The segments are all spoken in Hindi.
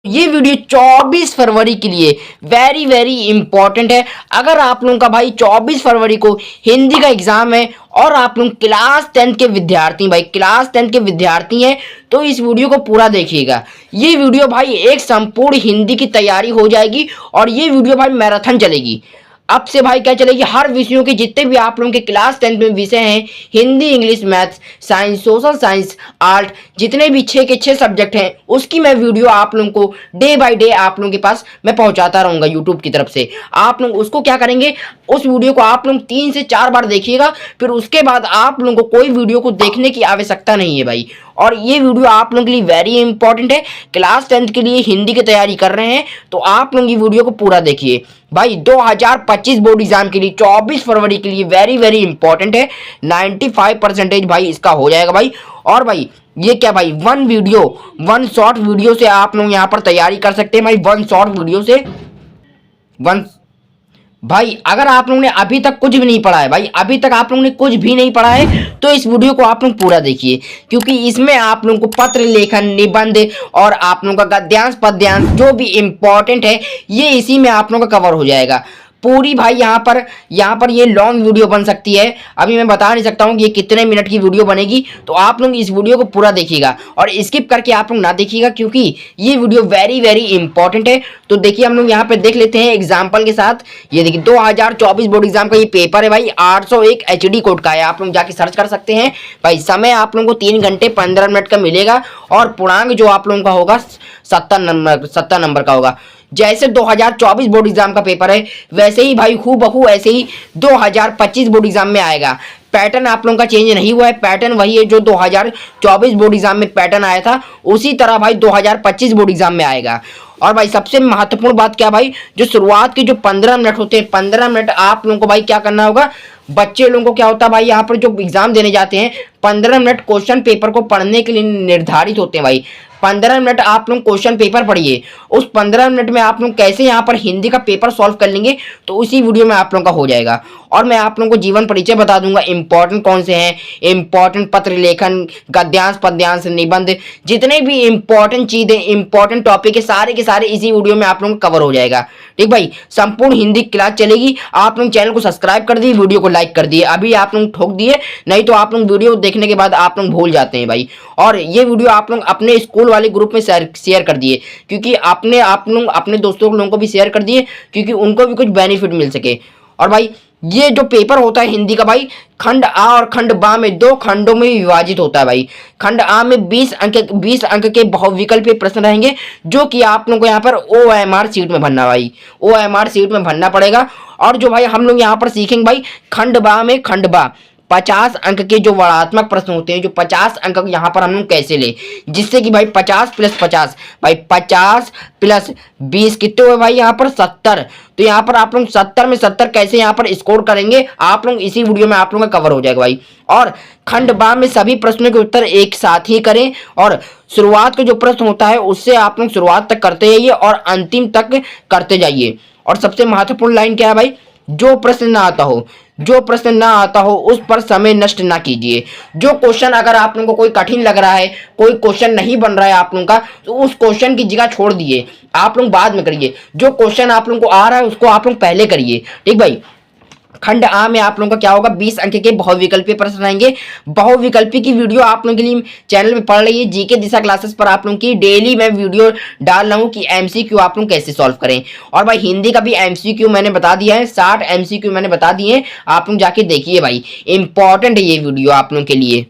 ये वीडियो 24 फरवरी के लिए वेरी वेरी इंपॉर्टेंट है। अगर आप लोगों का भाई 24 फरवरी को हिंदी का एग्जाम है और आप लोग क्लास 10 के विद्यार्थी क्लास 10 के विद्यार्थी हैं तो इस वीडियो को पूरा देखिएगा। ये वीडियो भाई एक संपूर्ण हिंदी की तैयारी हो जाएगी और ये वीडियो भाई मैराथन चलेगी। अब से भाई क्या चलेगी, हर विषयों के जितने भी आप लोगों के क्लास 10 में विषय हैं, Hindi, English, maths, science, social science, art, जितने भी 6 के 6 सब्जेक्ट हैं उसकी मैं वीडियो आप लोगों को डे बाय डे आप लोगों के पास मैं पहुंचाता रहूंगा यूट्यूब की तरफ से। आप लोग उसको क्या करेंगे, उस वीडियो को आप लोग 3 से 4 बार देखिएगा, फिर उसके बाद आप लोगों को कोई वीडियो को देखने की आवश्यकता नहीं है भाई। और ये वीडियो आप लोगों के लिए वेरी इंपॉर्टेंट है। क्लास 10 के लिए हिंदी की तैयारी कर रहे हैं तो आप लोग ये वीडियो को पूरा देखिए भाई। 2025 बोर्ड एग्जाम के लिए 24 फरवरी के लिए वेरी वेरी इंपॉर्टेंट है। 95% भाई इसका हो जाएगा भाई। और भाई ये क्या भाई, वन शॉर्ट वीडियो से आप लोग यहाँ पर तैयारी कर सकते हैं भाई। वन शॉर्ट वीडियो से भाई अगर आप लोगों ने अभी तक कुछ भी नहीं पढ़ा है भाई, अभी तक आप लोगों ने कुछ भी नहीं पढ़ा है तो इस वीडियो को आप लोग पूरा देखिए, क्योंकि इसमें आप लोगों को पत्र लेखन, निबंध और आप लोगों का गद्यांश पद्यांश जो भी इंपॉर्टेंट है ये इसी में आप लोगों का कवर हो जाएगा पूरी भाई। यहाँ पर ये लॉन्ग वीडियो बन सकती है, अभी मैं बता नहीं सकता हूँ कि ये कितने मिनट की वीडियो बनेगी। तो आप लोग इस वीडियो को पूरा देखिएगा और स्किप करके आप लोग ना देखिएगा, क्योंकि ये वीडियो वेरी वेरी इंपॉर्टेंट है। तो देखिए हम लोग यहाँ पे देख लेते हैं एग्जाम्पल के साथ। ये देखिए 2024 बोर्ड एग्जाम का ये पेपर है भाई, 801 HD कोड का है। आप लोग जाके सर्च कर सकते हैं भाई। समय आप लोगों को 3 घंटे 15 मिनट का मिलेगा और पूर्णांक जो आप लोगों का होगा 70 नंबर का होगा। जैसे 2024 बोर्ड एग्जाम का पेपर है वैसे ही भाई हूबहू ऐसे ही 2025 बोर्ड एग्जाम में आएगा। पैटर्न आप लोगों का चेंज नहीं हुआ है, पैटर्न वही है जो 2024 बोर्ड एग्जाम में पैटर्न आया था उसी तरह भाई 2025 बोर्ड एग्जाम में आएगा। और भाई सबसे महत्वपूर्ण बात क्या भाई, जो शुरुआत के जो 15 मिनट होते हैं, 15 मिनट आप लोगों को भाई क्या करना होगा। बच्चे लोगों को क्या होता है भाई, यहाँ पर जो एग्जाम देने जाते हैं 15 मिनट क्वेश्चन पेपर को पढ़ने के लिए निर्धारित होते हैं भाई। 15 मिनट आप लोग क्वेश्चन पेपर पढ़िए, उस 15 मिनट में आप लोग कैसे यहाँ पर हिंदी का पेपर सॉल्व कर लेंगे तो उसी वीडियो में आप लोगों का हो जाएगा। और मैं आप लोगों को जीवन परिचय बता दूंगा, इंपॉर्टेंट कौन से हैं, इंपॉर्टेंट पत्र लेखन, गद्यांश पद्यांश, निबंध, जितने भी इंपॉर्टेंट चीजें, इंपॉर्टेंट टॉपिक है सारे के सारे इसी वीडियो में आप लोगों को कवर हो जाएगा। ठीक भाई, संपूर्ण हिंदी क्लास चलेगी। आप लोग चैनल को सब्सक्राइब कर दिए, वीडियो को लाइक कर दिए, अभी आप लोग ठोक दिए, नहीं तो आप लोग वीडियो देखने के बाद आप लोग भूल जाते हैं भाई। और ये वीडियो आप लोग अपने स्कूल वाले ग्रुप में शेयर कर दिए, क्योंकि आप लोग अपने दोस्तों लोगों को भी शेयर कर दिए, क्योंकि उनको भी कुछ बेनिफिट मिल सके। और भाई ये जो पेपर होता है हिंदी का भाई, खंड आ और खंड बा में 2 खंडों में विभाजित होता है भाई। खंड आ में 20 अंक के बहुविकल्पीय प्रश्न रहेंगे, जो कि आप लोगों को यहाँ पर OMR सीट में भरना भाई, OMR सीट में भरना पड़ेगा। और जो भाई हम लोग यहाँ पर सीखेंगे भाई, खंड बा में 50 अंक के जो वर्णात्मक प्रश्न होते हैं, जो 50 अंक यहाँ पर हम लोग कैसे ले, जिससे कि भाई 50 + 50 भाई 50 + 20 कितने हुए भाई यहाँ पर 70। तो यहाँ पर आप लोग 70 में 70 कैसे यहाँ पर स्कोर करेंगे आप लोग इसी वीडियो में आप लोगों का कवर हो जाएगा भाई। और खंड बा में सभी प्रश्नों के उत्तर एक साथ ही करें और शुरुआत का जो प्रश्न होता है उससे आप लोग शुरुआत तक करते जाइए और अंतिम तक करते जाइए। और सबसे महत्वपूर्ण लाइन क्या है भाई, जो प्रश्न ना आता हो उस पर समय नष्ट ना कीजिए। जो क्वेश्चन अगर आप लोगों को कोई कठिन लग रहा है, कोई क्वेश्चन नहीं बन रहा है आप लोगों का, तो उस क्वेश्चन की जगह छोड़ दिए, आप लोग बाद में करिए। जो क्वेश्चन आप लोगों को आ रहा है उसको आप लोग पहले करिए। ठीक भाई, खंड आ में आप लोगों का क्या होगा, 20 अंक के बहुविकल्पीय प्रश्न रहेंगे। बहुविकल्पी की वीडियो आप लोगों के लिए चैनल पे पढ़ रही है, जीके दिशा क्लासेस पर आप लोगों की डेली मैं वीडियो डाल रहा हूँ कि MCQ आप लोग कैसे सॉल्व करें। और भाई हिंदी का भी MCQ मैंने बता दिया है, 60 MCQ मैंने बता दिए हैं, आप लोग जाके देखिए भाई, इंपॉर्टेंट है ये वीडियो आप लोगों के लिए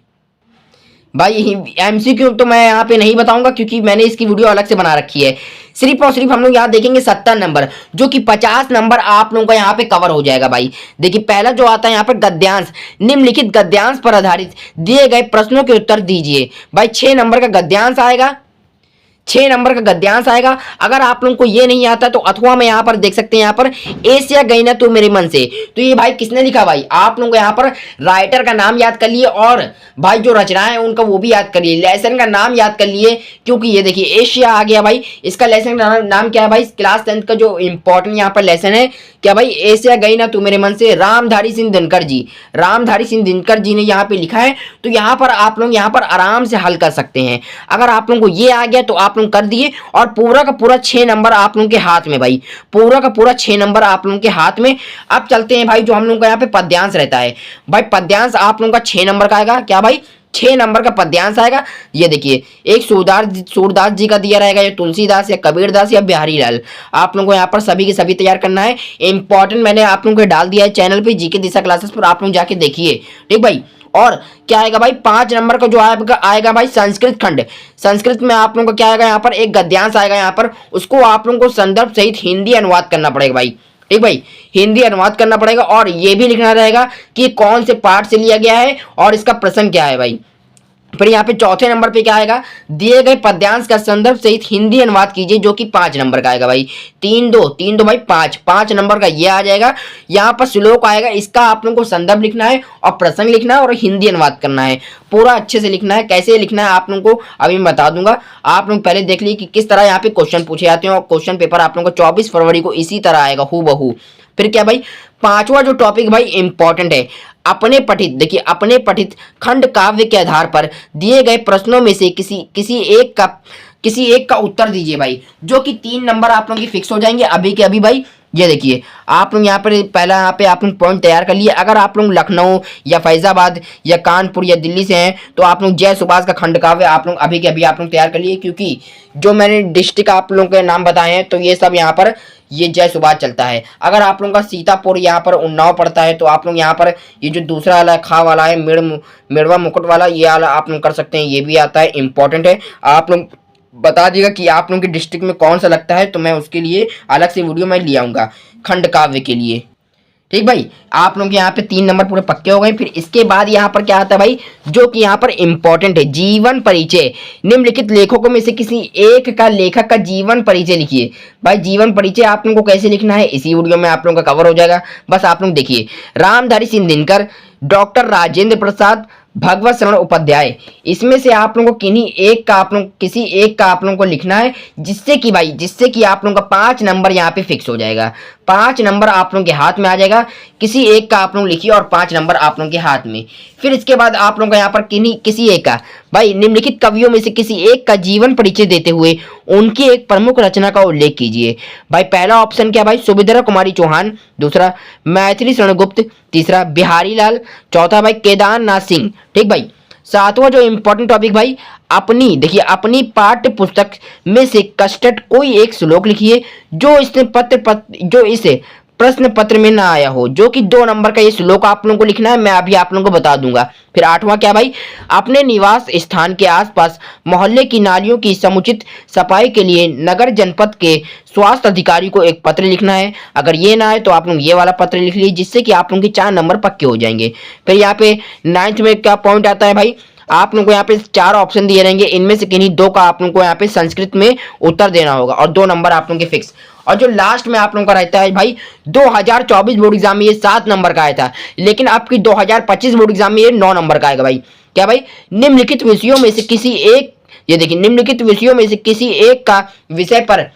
भाई। MCQ तो मैं यहाँ पे नहीं बताऊंगा क्योंकि मैंने इसकी वीडियो अलग से बना रखी है। सिर्फ और सिर्फ हम लोग यहाँ देखेंगे 70 नंबर, जो कि 50 नंबर आप लोगों का यहाँ पे कवर हो जाएगा भाई। देखिए पहला जो आता है यहाँ पर गद्यांश, निम्नलिखित गद्यांश पर आधारित दिए गए प्रश्नों के उत्तर दीजिए भाई। 6 नंबर का गद्यांश आएगा, 6 नंबर का गद्यांश आएगा। अगर आप लोगों को ये नहीं आता तो अथवा में यहाँ पर देख सकते हैं, यहाँ पर एशिया गई ना तू मेरे मन से, तो ये भाई किसने लिखा भाई, आप लोगों को यहाँ पर राइटर का नाम याद कर लिए और भाई जो रचनाएं हैं उनका वो भी याद कर लिए, लेसन का नाम याद कर लिए, क्योंकि ये देखिए एशिया आ गया भाई। इसका लेसन का नाम क्या है भाई, क्लास 10 का जो इंपॉर्टेंट यहाँ पर लेसन है क्या भाई, एशिया गई ना तू मेरे मन से, रामधारी सिंह दिनकर जी ने यहाँ पे लिखा है। तो यहाँ पर आप लोग यहाँ पर आराम से हल कर सकते हैं। अगर आप लोगों को ये आ गया तो आप लोग कर दिए और पूरा का पूरा 6 नंबर आप लोगों के हाथ में भाई, पूरा का पूरा 6 नंबर आप लोगों के हाथ में। अब चलते हैं भाई जो हम लोगों का यहाँ पे पद्यांश रहता है भाई, पद्यांश आप लोगों का 6 नंबर का आएगा। क्या भाई? 6 नंबर का पद्यांश आएगा। ये देखिए, एक सूरदास जी का दिया रहेगा, या तुलसीदास या कबीरदास या बिहारी लाल, आप लोगों को यहाँ पर सभी के सभी तैयार करना है। इंपॉर्टेंट मैंने आप लोगों को डाल दिया है चैनल पे जीके दिशा क्लासेस पर, आप लोग जाके देखिए, ठीक भाई। और क्या आएगा भाई? 5 नंबर का जो आएगा भाई संस्कृत खंड। संस्कृत में आप लोगों का क्या आएगा? यहाँ पर एक गद्यांश आएगा, यहाँ पर उसको आप लोगों को संदर्भ सहित हिंदी अनुवाद करना पड़ेगा भाई, ठीक भाई, हिंदी अनुवाद करना पड़ेगा। और ये भी लिखना रहेगा कि कौन से पाठ से लिया गया है और इसका प्रसंग क्या है भाई। फिर यहाँ पे चौथे नंबर पे क्या आएगा? दिए गए पद्यांश का संदर्भ सहित हिंदी अनुवाद कीजिए, जो कि 5 नंबर का आएगा भाई। 3 2 भाई 5 नंबर का ये आ जाएगा। यहाँ पर श्लोक आएगा, इसका आप लोगों को संदर्भ लिखना है और प्रसंग लिखना है और हिंदी अनुवाद करना है। पूरा अच्छे से लिखना है। कैसे लिखना है आप लोगों को अभी मैं बता दूंगा। आप लोग पहले देख लीजिए कि किस तरह यहाँ पे क्वेश्चन पूछे जाते हैं, और क्वेश्चन पेपर आप लोगों को 24 फरवरी को इसी तरह आएगा हूबहू। फिर क्या भाई? 5वां जो टॉपिक भाई इंपॉर्टेंट है, अपने पठित, देखिए अपने पठित खंड काव्य के आधार पर दिए गए प्रश्नों में से किसी एक का उत्तर दीजिए भाई, जो कि 3 नंबर आप लोगों की फिक्स हो जाएंगे अभी के अभी भाई। ये देखिए, आप लोग यहाँ पर पहला यहाँ पे आप लोग पॉइंट तैयार कर लिए। अगर आप लोग लखनऊ या फैजाबाद या कानपुर या दिल्ली से हैं तो आप लोग जय सुभाष का खंड काव्य आप लोग अभी के अभी आप लोग तैयार कर लिए, क्योंकि जो मैंने डिस्ट्रिक्ट आप लोगों के नाम बताए हैं तो ये सब यहाँ पर ये जय सुभाष चलता है। अगर आप लोगों का सीतापुर यहाँ पर उन्नाव पड़ता है तो आप लोग यहाँ पर ये जो दूसरा वाला खा वाला है मेड़वा मुकुट वाला, ये वाला आप लोग कर सकते हैं, ये भी आता है, इंपॉर्टेंट है। आप लोग बता दिएगा कि आप लोगों के डिस्ट्रिक्ट में कौन सा लगता है, तो मैं उसके लिए अलग से वीडियो मैं ले आऊँगा खंड काव्य के लिए, ठीक भाई। आप लोग यहाँ पे 3 नंबर पूरे पक्के हो गए। फिर इसके बाद यहाँ पर क्या आता है भाई, जो कि यहाँ पर इंपॉर्टेंट है, जीवन परिचय। निम्नलिखित लेखकों में से किसी एक का लेखक का जीवन परिचय लिखिए भाई। जीवन परिचय आप लोगों को कैसे लिखना है इसी वीडियो में आप लोगों का कवर हो जाएगा, बस आप लोग देखिए। रामधारी सिंह दिनकर, डॉक्टर राजेंद्र प्रसाद, भगवत शरण उपाध्याय, इसमें से आप लोगों को किसी एक का आप लोगों को लिखना है, जिससे कि आप लोगों का 5 नंबर यहाँ पे फिक्स हो जाएगा। 5 नंबर आप लोगों के हाथ में आ जाएगा। किसी एक का आप लोग लिखिए और 5 नंबर आप लोगों के हाथ में। फिर इसके बाद आप लोगों का यहाँ पर किसी एक का भाई, निम्नलिखित कवियों में से किसी एक का जीवन परिचय देते हुए उनकी एक प्रमुख रचना का उल्लेख कीजिए भाई। पहला ऑप्शन क्या भाई? सुभद्रा कुमारी चौहान, दूसरा मैथिली शरण गुप्त, तीसरा बिहारी लाल, चौथा भाई केदारनाथ सिंह, ठीक भाई। 7वां जो इंपॉर्टेंट टॉपिक भाई, अपनी पाठ्य पुस्तक में से कष्टट कोई एक श्लोक लिखिए जो इस प्रश्न पत्र में ना आया हो, जो कि 2 नंबर का ये श्लोक आप लोगों को लिखना है, मैं अभी आप लोगों को बता दूंगा। फिर 8वां क्या भाई, अपने निवास स्थान के आसपास मोहल्ले की नालियों की समुचित सफाई के लिए नगर जनपद के स्वास्थ्य अधिकारी को एक पत्र लिखना है। अगर ये ना है तो आप लोग ये वाला पत्र लिख लीजिए, जिससे कि आप लोगों के 4 नंबर पक्के हो जाएंगे। फिर यहाँ पे 9th में क्या पॉइंट आता है भाई, आप लोगों को यहाँ पे 4 ऑप्शन दिए रहेंगे, इनमें से किन्हीं 2 का आप लोगों को यहाँ पे संस्कृत में उत्तर देना होगा और 2 नंबर आप लोगों के फिक्स। और जो लास्ट में आप लोगों का रहता है भाई, 2024 बोर्ड एग्जाम में ये 7 नंबर का आया था, लेकिन आपकी 2025 बोर्ड एग्जाम में ये 9 नंबर का आएगा भाई। क्या भाई? निम्नलिखित विषयों में से किसी एक, ये देखिए, निम्नलिखित विषयों में से किसी एक का विषय पर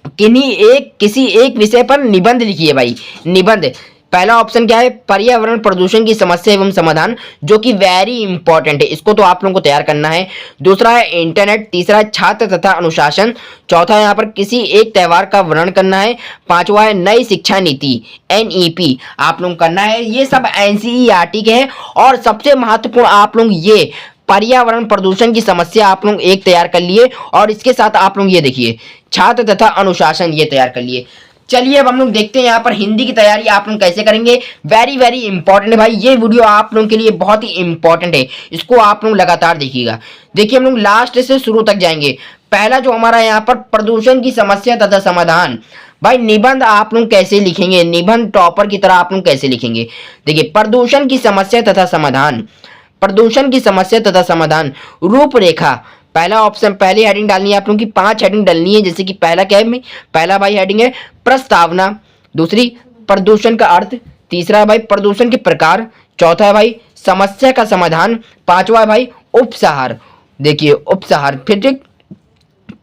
किसी एक विषय पर निबंध लिखिए भाई। निबंध पहला ऑप्शन क्या है? पर्यावरण प्रदूषण की समस्या एवं समाधान, जो कि वेरी इंपॉर्टेंट है, इसको तो आप लोगों को तैयार करना है। दूसरा है इंटरनेट, तीसरा है छात्र तथा अनुशासन, चौथा है यहाँ पर किसी एक त्योहार का वर्णन करना है, 5वां है नई शिक्षा नीति NEP आप लोग करना है। ये सब NCERT के हैं। और सबसे महत्वपूर्ण आप लोग ये पर्यावरण प्रदूषण की समस्या आप लोग एक तैयार कर लिए, और इसके साथ आप लोग ये देखिए छात्र तथा अनुशासन ये तैयार कर लिए। चलिए अब हम लोग देखते हैं यहाँ पर हिंदी की तैयारी आप लोग कैसे करेंगे। वेरी वेरी इंपॉर्टेंट है भाई, ये वीडियो आप लोगों के लिए बहुत ही इंपॉर्टेंट है, इसको आप लोग लगातार देखिएगा। देखिए हम लोग लास्ट से शुरू तक जाएंगे। पहला जो हमारा यहाँ पर प्रदूषण की समस्या तथा समाधान, भाई निबंध आप लोग कैसे लिखेंगे, निबंध टॉपर की तरह आप लोग कैसे लिखेंगे। देखिए प्रदूषण की समस्या तथा समाधान, रूपरेखा, पहला ऑप्शन, पहली हेडिंग डालनी है आप लोगों की, 5 हेडिंग डालनी है। जैसे कि पहला क्या है, पहला भाई हेडिंग है प्रस्तावना, दूसरी प्रदूषण का अर्थ, तीसरा है भाई प्रदूषण के प्रकार, चौथा है भाई समस्या का समाधान, 5वां है भाई उपसंहार। देखिए उपसंहार, फिर ठीक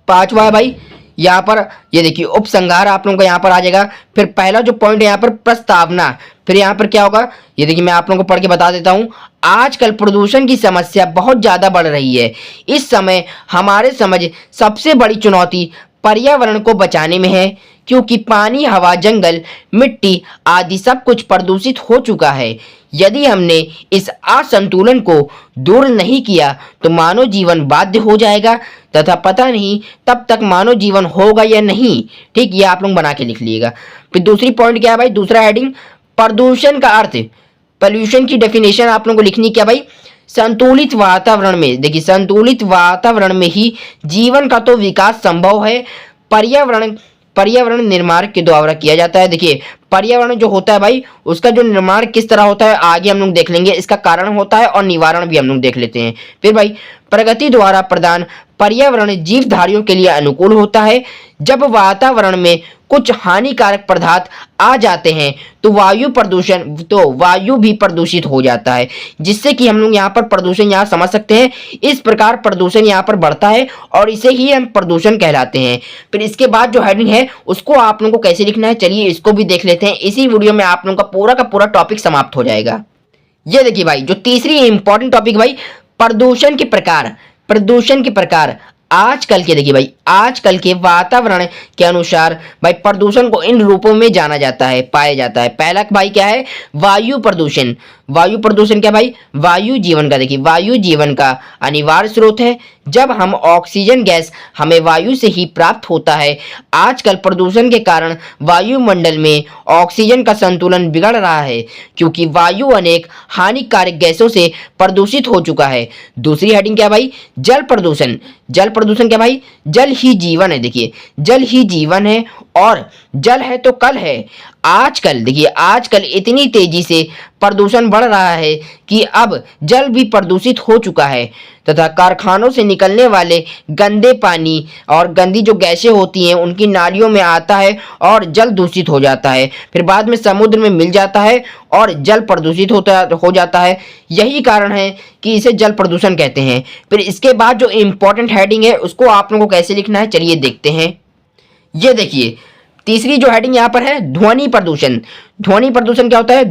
5वां है भाई यहाँ पर ये देखिए उपसंहार आप लोगों को यहाँ पर आ जाएगा। फिर पहला जो पॉइंट है यहाँ पर प्रस्तावना, फिर यहाँ पर क्या होगा ये देखिए मैं आप लोगों को पढ़ के बता देता हूँ। आजकल प्रदूषण की समस्या बहुत ज़्यादा बढ़ रही है। इस समय हमारे समझ सबसे बड़ी चुनौती पर्यावरण को बचाने में है, क्योंकि पानी, हवा, जंगल, मिट्टी आदि सब कुछ प्रदूषित हो चुका है। यदि हमने इस असंतुलन को दूर नहीं किया तो मानव जीवन बाध्य हो जाएगा, तथा पता नहीं तब तक मानव जीवन होगा या नहीं। ठीक, ये आप लोग बना के लिख लीजिएगा। फिर दूसरी पॉइंट क्या है भाई, दूसरा हेडिंग, प्रदूषण का अर्थ। पोल्यूशन की डेफिनेशन आप लोगों को लिखनी क्या भाई, संतुलित वातावरण में, देखिए संतुलित वातावरण में ही जीवन का तो विकास संभव है। पर्यावरण निर्माण के द्वारा किया जाता है। देखिए पर्यावरण जो होता है भाई, उसका जो निर्माण किस तरह होता है आगे हम लोग देख लेंगे, इसका कारण होता है और निवारण भी हम लोग देख लेते हैं। फिर भाई, प्रगति द्वारा प्रदान पर्यावरण जीवधारियों के लिए अनुकूल होता है। जब वातावरण में कुछ हानिकारक पदार्थ आ जाते हैं तो वायु भी प्रदूषित हो जाता है, जिससे कि हम लोग यहाँ पर प्रदूषण यहाँ समझ सकते हैं। इस प्रकार प्रदूषण यहाँ पर बढ़ता है और इसे ही हम प्रदूषण कहलाते हैं। फिर इसके बाद जो हेडिंग है उसको आप लोगों को कैसे लिखना है, चलिए इसको भी देख लेते हैं। इसी वीडियो में आप लोगों का पूरा टॉपिक समाप्त हो जाएगा। ये देखिए भाई, जो तीसरी इंपॉर्टेंट टॉपिक भाई, प्रदूषण के प्रकार। आजकल के देखिए भाई, आजकल के वातावरण के अनुसार भाई प्रदूषण को इन रूपों में पाया जाता है। पहला भाई क्या है, वायु प्रदूषण। वायु प्रदूषण क्या भाई, वायु जीवन का, देखिए वायु जीवन का अनिवार्य स्रोत है। जब हम ऑक्सीजन गैस हमें वायु से ही प्राप्त होता है। आजकल प्रदूषण के कारण वायुमंडल में ऑक्सीजन का संतुलन बिगड़ रहा है, क्योंकि वायु अनेक हानिकारक गैसों से प्रदूषित हो चुका है। दूसरी हेडिंग क्या भाई, जल प्रदूषण क्या भाई, जल ही जीवन है। देखिए जल ही जीवन है और जल है तो कल है। आजकल इतनी तेजी से प्रदूषण बढ़ रहा है कि अब जल भी प्रदूषित हो चुका है, तथा कारखानों से निकलने वाले गंदे पानी और गंदी जो गैसें होती हैं उनकी नालियों में आता है और जल दूषित हो जाता है। फिर बाद में समुद्र में मिल जाता है और जल प्रदूषित हो जाता है। यही कारण है कि इसे जल प्रदूषण कहते हैं। फिर इसके बाद जो इम्पोर्टेंट हेडिंग है उसको आप लोगों को कैसे लिखना है, चलिए देखते हैं। ये देखिए तीसरी जो हेडिंग यहाँ पर है, ध्वनि प्रदूषण। ध्वनि प्रदूषण क्या होता है,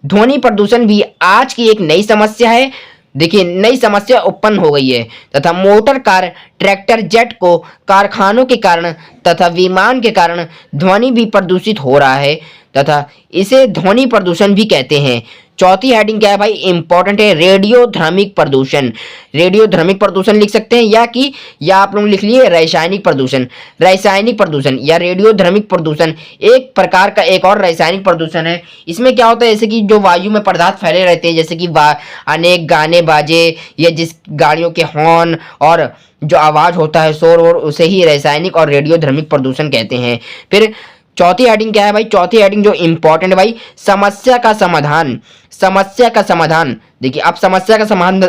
ध्वनि प्रदूषण भी आज की एक नई समस्या है। देखिए नई समस्या उत्पन्न हो गई है, तथा मोटर कार, ट्रैक्टर, जेट को कारखानों के कारण तथा विमान के कारण ध्वनि भी प्रदूषित हो रहा है, तथा इसे ध्वनि प्रदूषण भी कहते हैं। चौथी हेडिंग क्या है भाई, इंपॉर्टेंट है, रेडियोधर्मिक प्रदूषण। रेडियोधर्मिक प्रदूषण लिख सकते हैं या आप लोग लिख लिए रासायनिक प्रदूषण या रेडियोधर्मिक प्रदूषण एक प्रकार का एक और रासायनिक प्रदूषण है। इसमें क्या होता है, जैसे कि जो वायु में पदार्थ फैले रहते हैं, जैसे कि अनेक गाने बाजे या जिस गाड़ियों के हॉर्न और जो आवाज होता है, शोर, और उसे ही रासायनिक और रेडियोधर्मिक प्रदूषण कहते हैं। फिर चौथी हेडिंग क्या है भाई, चौथी हेडिंग जो इंपॉर्टेंट है भाई, समस्या का समाधान। देखिए अब समस्या का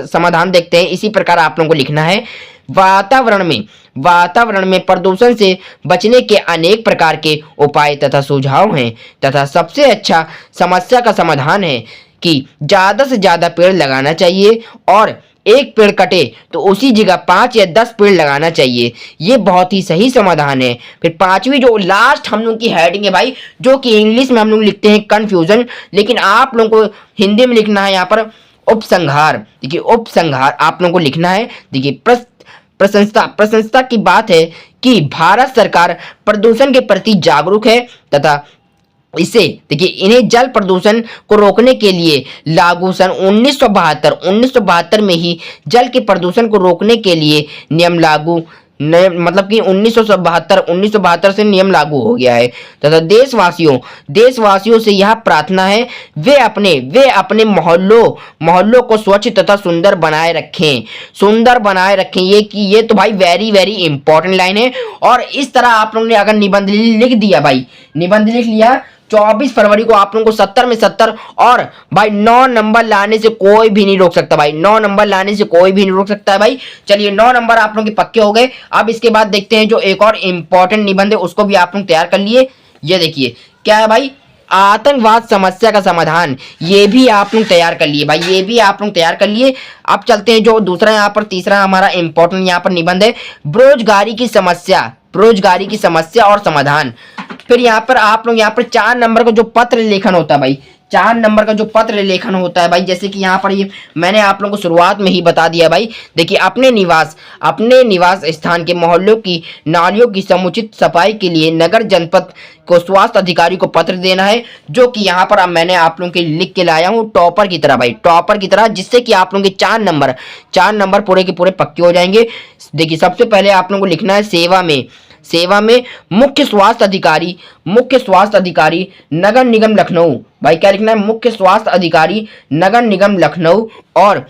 समाधान देखते हैं। इसी प्रकार आप लोगों को लिखना है, वातावरण में प्रदूषण से बचने के अनेक प्रकार के उपाय तथा सुझाव हैं, तथा सबसे अच्छा समस्या का समाधान है कि ज़्यादा से ज़्यादा पेड़ लगाना चाहिए और एक पेड़ कटे तो उसी जगह 5 या 10 पेड़ लगाना चाहिए। ये बहुत ही सही समाधान है। फिर पांचवी जो लास्ट हम लोग की हेडिंग है भाई, जो कि इंग्लिश में हम लोग लिखते हैं कंफ्यूजन, लेकिन आप लोगों को हिंदी में लिखना है यहाँ पर उपसंहार। देखिए उपसंहार आप लोगों को लिखना है। देखिए प्रशंसा की बात है कि भारत सरकार प्रदूषण के प्रति जागरूक है, तथा इसे देखिए इन्हें जल प्रदूषण को रोकने के लिए लागू सन 1972 में ही जल के प्रदूषण को रोकने के लिए मतलब कि 1972 से नियम लागू हो गया है। तथा देशवासियों से यह प्रार्थना है, वे अपने मोहल्लों को स्वच्छ तथा सुंदर बनाए रखें। ये तो भाई वेरी वेरी इंपॉर्टेंट लाइन है। और इस तरह आप लोगों ने अगर निबंध लिख दिया भाई, निबंध लिख लिया 24 फरवरी को आप लोगों को 70 में 70 और भाई 9 नंबर लाने से कोई भी नहीं रोक सकता भाई, 9 नंबर लाने से कोई भी नहीं रोक सकता है भाई। चलिए 9 नंबर आप लोगों के पक्के हो गए। अब इसके बाद देखते हैं जो एक और इंपॉर्टेंट निबंध है उसको भी आप लोग तैयार कर लिए। ये देखिए क्या है भाई, आतंकवाद समस्या का समाधान। ये भी आप लोग तैयार कर लिए भाई, ये भी आप लोग तैयार कर लिए। अब चलते हैं जो दूसरा यहाँ पर तीसरा हमारा इंपॉर्टेंट यहाँ पर निबंध है, बेरोजगारी की समस्या और समाधान। फिर यहाँ पर आप लोग यहाँ पर 4 नंबर का जो पत्र लेखन होता है भाई, 4 नंबर का जो पत्र लेखन होता है भाई, जैसे कि यहाँ पर ये मैंने आप लोगों को शुरुआत में ही बता दिया भाई। देखिए अपने निवास स्थान के मोहल्लों की नालियों की समुचित सफाई के लिए नगर जनपद को स्वास्थ्य अधिकारी को पत्र देना है, जो कि यहाँ पर अब मैंने आप लोगों के लिख के लाया हूँ टॉपर की तरह भाई, टॉपर की तरह, जिससे कि आप लोगों के 4 नंबर पूरे के पूरे पक्के हो जाएंगे। देखिए सबसे पहले आप लोगों को लिखना है सेवा में मुख्य स्वास्थ्य अधिकारी नगर निगम लखनऊ। भाई क्या लिखना है, मुख्य स्वास्थ्य अधिकारी नगर निगम लखनऊ, और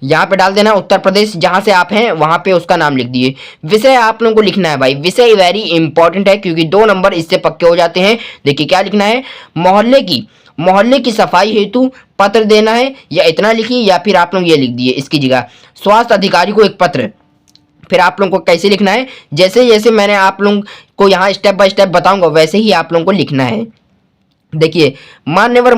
यहाँ पे डाल देना उत्तर प्रदेश, जहां से आप हैं वहां पे उसका नाम लिख दिए। विषय आप लोगों को लिखना है भाई, विषय वेरी इंपॉर्टेंट है क्योंकि 2 नंबर इससे पक्के हो जाते हैं। देखिए क्या लिखना है, मोहल्ले की सफाई हेतु पत्र देना है, या इतना लिखिए, या फिर आप लोग ये लिख दिए इसकी जगह स्वास्थ्य अधिकारी को एक पत्र। फिर आप लोगों को कैसे लिखना है, जैसे जैसे मैंने आप लोगों को यहाँ स्टेप बाय स्टेप बताऊंगा वैसे ही आप लोगों को लिखना है। देखिए मान्यवर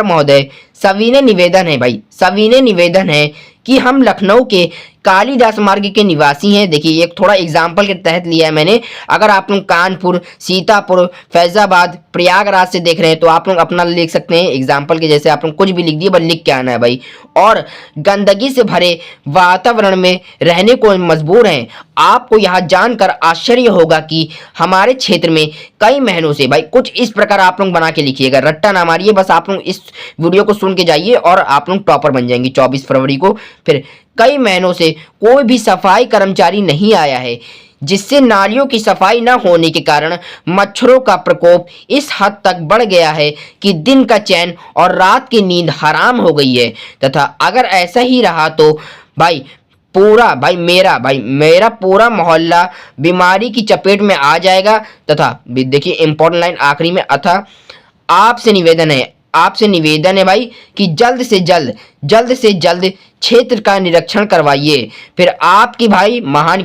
महोदय, सविनय निवेदन है भाई, सविनय निवेदन है कि हम लखनऊ के कालीदास मार्ग के निवासी हैं। देखिए एक थोड़ा एग्जाम्पल के तहत लिया है मैंने। अगर आप लोग कानपुर, सीतापुर, फैजाबाद, प्रयागराज से देख रहे हैं तो आप लोग अपना लिख सकते हैं एग्जाम्पल के जैसे, आप लोग कुछ भी लिख दिए, बस लिख के आना है भाई। और गंदगी से भरे वातावरण में रहने को मजबूर हैं। आपको यहाँ जानकर आश्चर्य होगा कि हमारे क्षेत्र में कई महीनों से, भाई कुछ इस प्रकार आप लोग बना के लिखिएगा, रट्टा ना मारिए, बस आप लोग इस वीडियो को सुन के जाइए और आप लोग टॉपर बन जाएंगे 24 फरवरी को। फिर कई महीनों से कोई भी सफाई कर्मचारी नहीं आया है, जिससे नालियों की सफाई न होने के कारण मच्छरों का प्रकोप इस हद तक बढ़ गया है कि दिन का चैन और रात की नींद हराम हो गई है, तथा अगर ऐसा ही रहा तो भाई मेरा पूरा मोहल्ला बीमारी की चपेट में आ जाएगा। तथा देखिए इंपॉर्टेंट लाइन आखिरी में, अतः आपसे निवेदन है भाई कि जल्द से जल्द क्षेत्र का निरीक्षण करवाइए। फिर आपकी भाई महान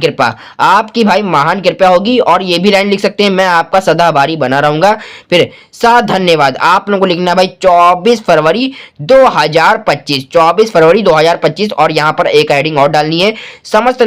कृपा होगी, और ये भी लाइन लिख सकते हैं, मैं आपका सदा आभारी बना रहूंगा। फिर धन्यवाद आप लोगों को लिखना भाई 24 फरवरी 2025, और यहाँ पर एक हेडिंग और डालनी है, समस्त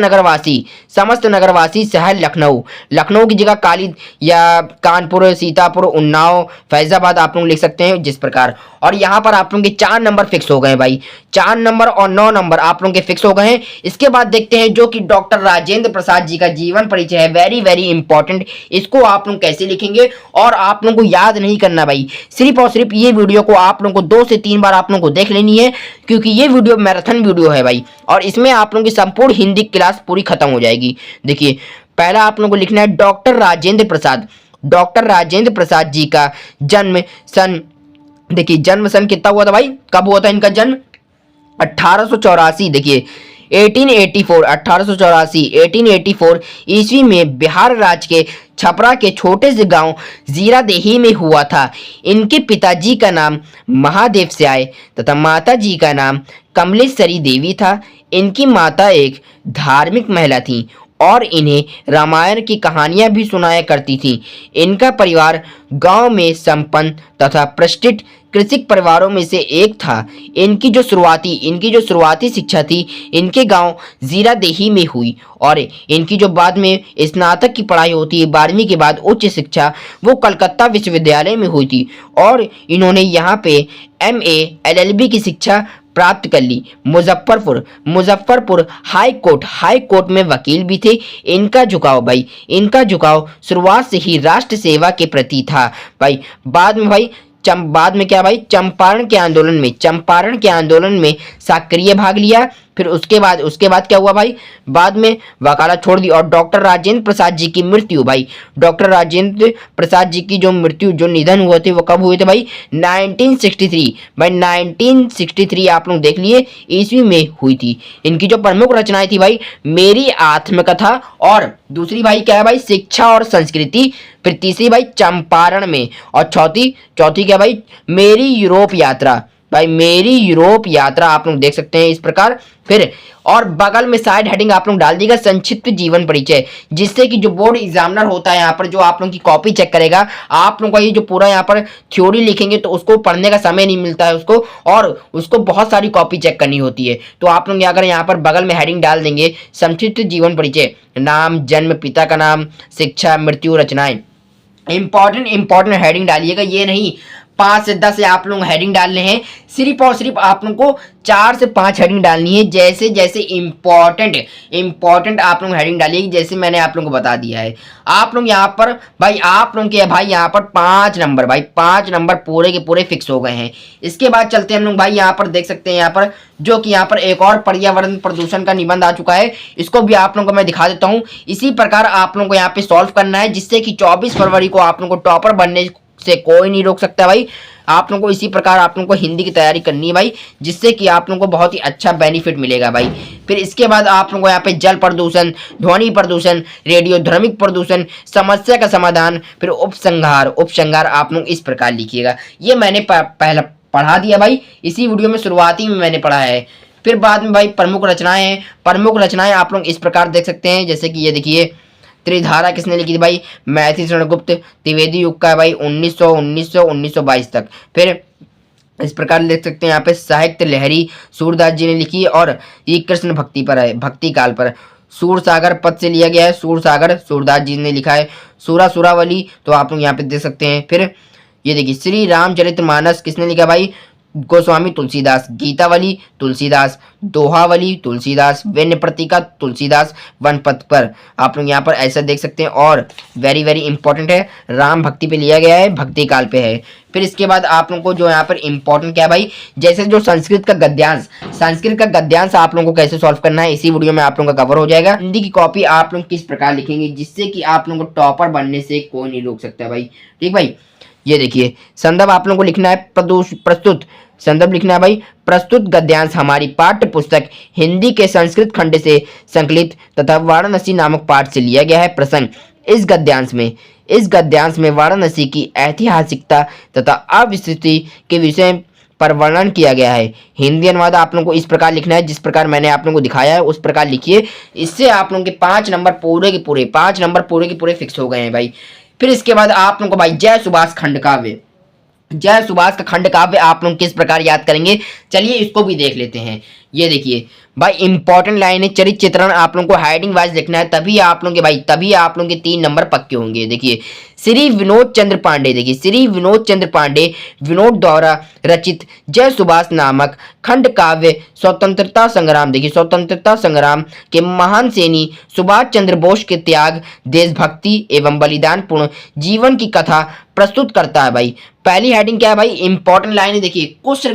नगरवासी शहर लखनऊ की जगह या कानपुर, सीतापुर, उन्नाव, फैजाबाद आप लोग लिख सकते हैं जिस प्रकार। और यहाँ पर आप लोगों के 4 नंबर फिक्स हो गए भाई, 4 नंबर और 9 नंबर आप लोगों के फिक्स हो गए हैं। इसके बाद देखते हैं जो कि डॉक्टर राजेंद्र प्रसाद जी का जीवन परिचय है, वेरी वेरी इंपॉर्टेंट। इसको आप लोग कैसे लिखेंगे, और आप लोगों को याद नहीं करना भाई, सिर्फ और सिर्फ ये वीडियो को आप लोगों को 2 से 3 बार आप लोगों को देख लेनी है, क्योंकि ये वीडियो मैराथन वीडियो है भाई, और इसमें आप लोगों की संपूर्ण हिंदी क्लास पूरी खत्म हो जाएगी। देखिए पहला आप लोगों को लिखना है डॉक्टर राजेंद्र प्रसाद जी का जन्म सन, देखिए जन्म सन कितना हुआ था भाई, कब हुआ था इनका जन्म, 1884। देखिए 1884 ईस्वी में बिहार राज्य के छपरा के छोटे से गांव जीरादेही में हुआ था। इनके पिताजी का नाम महादेव स्याय तथा माता जी का नाम कमलेश्वरी देवी था। इनकी माता एक धार्मिक महिला थी और इन्हें रामायण की कहानियां भी सुनाया करती थी। इनका परिवार गांव में संपन्न तथा प्रतिष्ठित कृषक परिवारों में से एक था। इनकी जो शुरुआती शिक्षा थी इनके गांव जीरादेही में हुई, और इनकी जो बाद में स्नातक की पढ़ाई होती है 12वीं के बाद उच्च शिक्षा वो कलकत्ता विश्वविद्यालय में हुई थी, और इन्होंने यहाँ पे MA LLB की शिक्षा प्राप्त कर ली। मुजफ्फरपुर हाई कोर्ट में वकील भी थे। इनका झुकाव शुरुआत से ही राष्ट्र सेवा के प्रति था भाई। बाद में क्या भाई, चंपारण के आंदोलन में सक्रिय भाग लिया। फिर उसके बाद क्या हुआ भाई, बाद में वकालत छोड़ दी। और डॉक्टर राजेंद्र प्रसाद जी की मृत्यु भाई, डॉक्टर राजेंद्र प्रसाद जी की जो निधन हुए थे वो कब हुए थे भाई, 1963 भाई, 1963 आप लोग देख लिए ईस्वी में हुई थी। इनकी जो प्रमुख रचनाएं थी भाई, मेरी आत्मकथा, और दूसरी भाई क्या है भाई, शिक्षा और संस्कृति। फिर तीसरी भाई चंपारण में, और चौथी क्या भाई, मेरी यूरोप यात्रा भाई, मेरी यूरोप यात्रा आप लोग देख सकते हैं इस प्रकार। फिर और बगल में साइड हेडिंग आप लोग डाल दीजिएगा संक्षिप्त जीवन परिचय, जिससे कि जो बोर्ड एग्जामिनर होता है यहाँ पर जो आप लोगों की कॉपी चेक करेगा, आप लोगों का ये जो पूरा यहाँ पर थ्योरी लिखेंगे तो उसको पढ़ने का समय नहीं मिलता है उसको, और उसको बहुत सारी कॉपी चेक करनी होती है। तो आप लोग अगर यहाँ पर बगल में हेडिंग डाल देंगे संक्षिप्त जीवन परिचय, नाम, जन्म, पिता का नाम, शिक्षा, मृत्यु, रचनाएं, इंपॉर्टेंट हेडिंग डालिएगा, ये नहीं 5 से 10 आप लोग हेडिंग डालने हैं। सिर्फ और सिर्फ आप लोग को 4 से 5 हेडिंग डालनी है। जैसे जैसे इंपॉर्टेंट आप लोग हेडिंग डालिए, जैसे मैंने आप लोगों को बता दिया है। आप लोग यहाँ पर भाई आप लोग के भाई यहाँ पर 5 नंबर, भाई 5 नंबर पूरे के पूरे फिक्स हो गए हैं। इसके बाद चलते हैं हम लोग भाई, यहाँ पर देख सकते हैं यहाँ पर जो कि यहाँ पर एक और पर्यावरण प्रदूषण का निबंध आ चुका है। इसको भी आप लोगों को मैं दिखा देता हूँ। इसी प्रकार आप लोगों को यहाँ पे सॉल्व करना है, जिससे कि 24 फरवरी को आप लोगों को टॉपर बनने से कोई नहीं रोक सकता भाई। आप लोगों को इसी प्रकार आप लोगों को हिंदी की तैयारी करनी है भाई, जिससे कि आप लोगों को बहुत ही अच्छा बेनिफिट मिलेगा भाई। फिर इसके बाद आप लोगों को यहाँ पे जल प्रदूषण, ध्वनि प्रदूषण, रेडियोधर्मिक प्रदूषण, समस्या का समाधान, फिर उपसंहार आप लोग इस प्रकार लिखिएगा। ये मैंने पहला पढ़ा दिया भाई, इसी वीडियो में शुरुआती में मैंने पढ़ा है। फिर बाद में भाई प्रमुख रचनाएं हैं। प्रमुख रचनाएं आप लोग इस प्रकार देख सकते हैं, जैसे कि ये देखिए त्रिधारा किसने लिखी थी भाई, महर्षि चंद्रगुप्त। त्रिवेदी युग का है भाई 1922 तक। फिर इस प्रकार देख सकते हैं यहाँ पे साहित्य लहरी सूरदास जी ने लिखी, और ये कृष्ण भक्ति पर है, भक्ति काल पर। सूरसागर पद से लिया गया है, सूरसागर सूरदास जी ने लिखा है। सुरावली तो आप लोग यहाँ पे देख सकते हैं। फिर ये देखिए श्री रामचरितमानस किसने लिखा भाई, गोस्वामी तुलसीदास। गीतावली तुलसीदास, दोहावली तुलसीदास, व्यंग्य प्रतीका तुलसीदास। वनपथ पर आप लोग यहाँ पर ऐसा देख सकते हैं। और वेरी वेरी इंपॉर्टेंट है, राम भक्ति पे लिया गया है, भक्ति काल पे है। फिर इसके बाद आप लोगों को जो यहाँ पर इंपॉर्टेंट क्या है भाई, जैसे जो संस्कृत का गद्यांश आप लोगों को कैसे सॉल्व करना है, इसी वीडियो में आप लोगों का कवर हो जाएगा। हिंदी की कॉपी आप लोग किस प्रकार लिखेंगे, जिससे कि आप लोगों को टॉपर बनने से कोई नहीं रोक सकता भाई। ठीक भाई, ये देखिए संदर्भ आप लोगों को लिखना है, प्रस्तुत संदर्भ लिखना है भाई। प्रस्तुत गद्यांश हमारी पाठ्य पुस्तक हिंदी के संस्कृत खंड से संकलित तथा वाराणसी नामक पाठ से लिया गया है। प्रसंग इस गद्यांश में वाराणसी की ऐतिहासिकता तथा अविस्मृति के विषय पर वर्णन किया गया है। हिंदी अनुवाद आप लोगों को इस प्रकार लिखना है, जिस प्रकार मैंने आप लोगों को दिखाया है उस प्रकार लिखिए। इससे आप लोगों के 5 नंबर पूरे के पूरे फिक्स हो गए हैं भाई। फिर इसके बाद आप लोगों को भाई जय सुभाष का खंड काव्य आप लोग किस प्रकार याद करेंगे, चलिए इसको भी देख लेते हैं। ये देखिए भाई इंपॉर्टेंट लाइन है, चरित्र चित्रण आप लोगों को हेडिंग वाइज लिखना है, तभी आप लोगों के 3 नंबर पक्के होंगे। देखिए श्री विनोद चंद्र पांडे विनोद द्वारा रचित जय सुभाष नामक खंड काव्य स्वतंत्रता संग्राम के महान सैनी सुभाष चंद्र बोस के त्याग, देशभक्ति एवं बलिदान पूर्ण जीवन की कथा प्रस्तुत करता है भाई। पहली हेडिंग क्या है भाई, इंपॉर्टेंट लाइन है, देखिए कुशल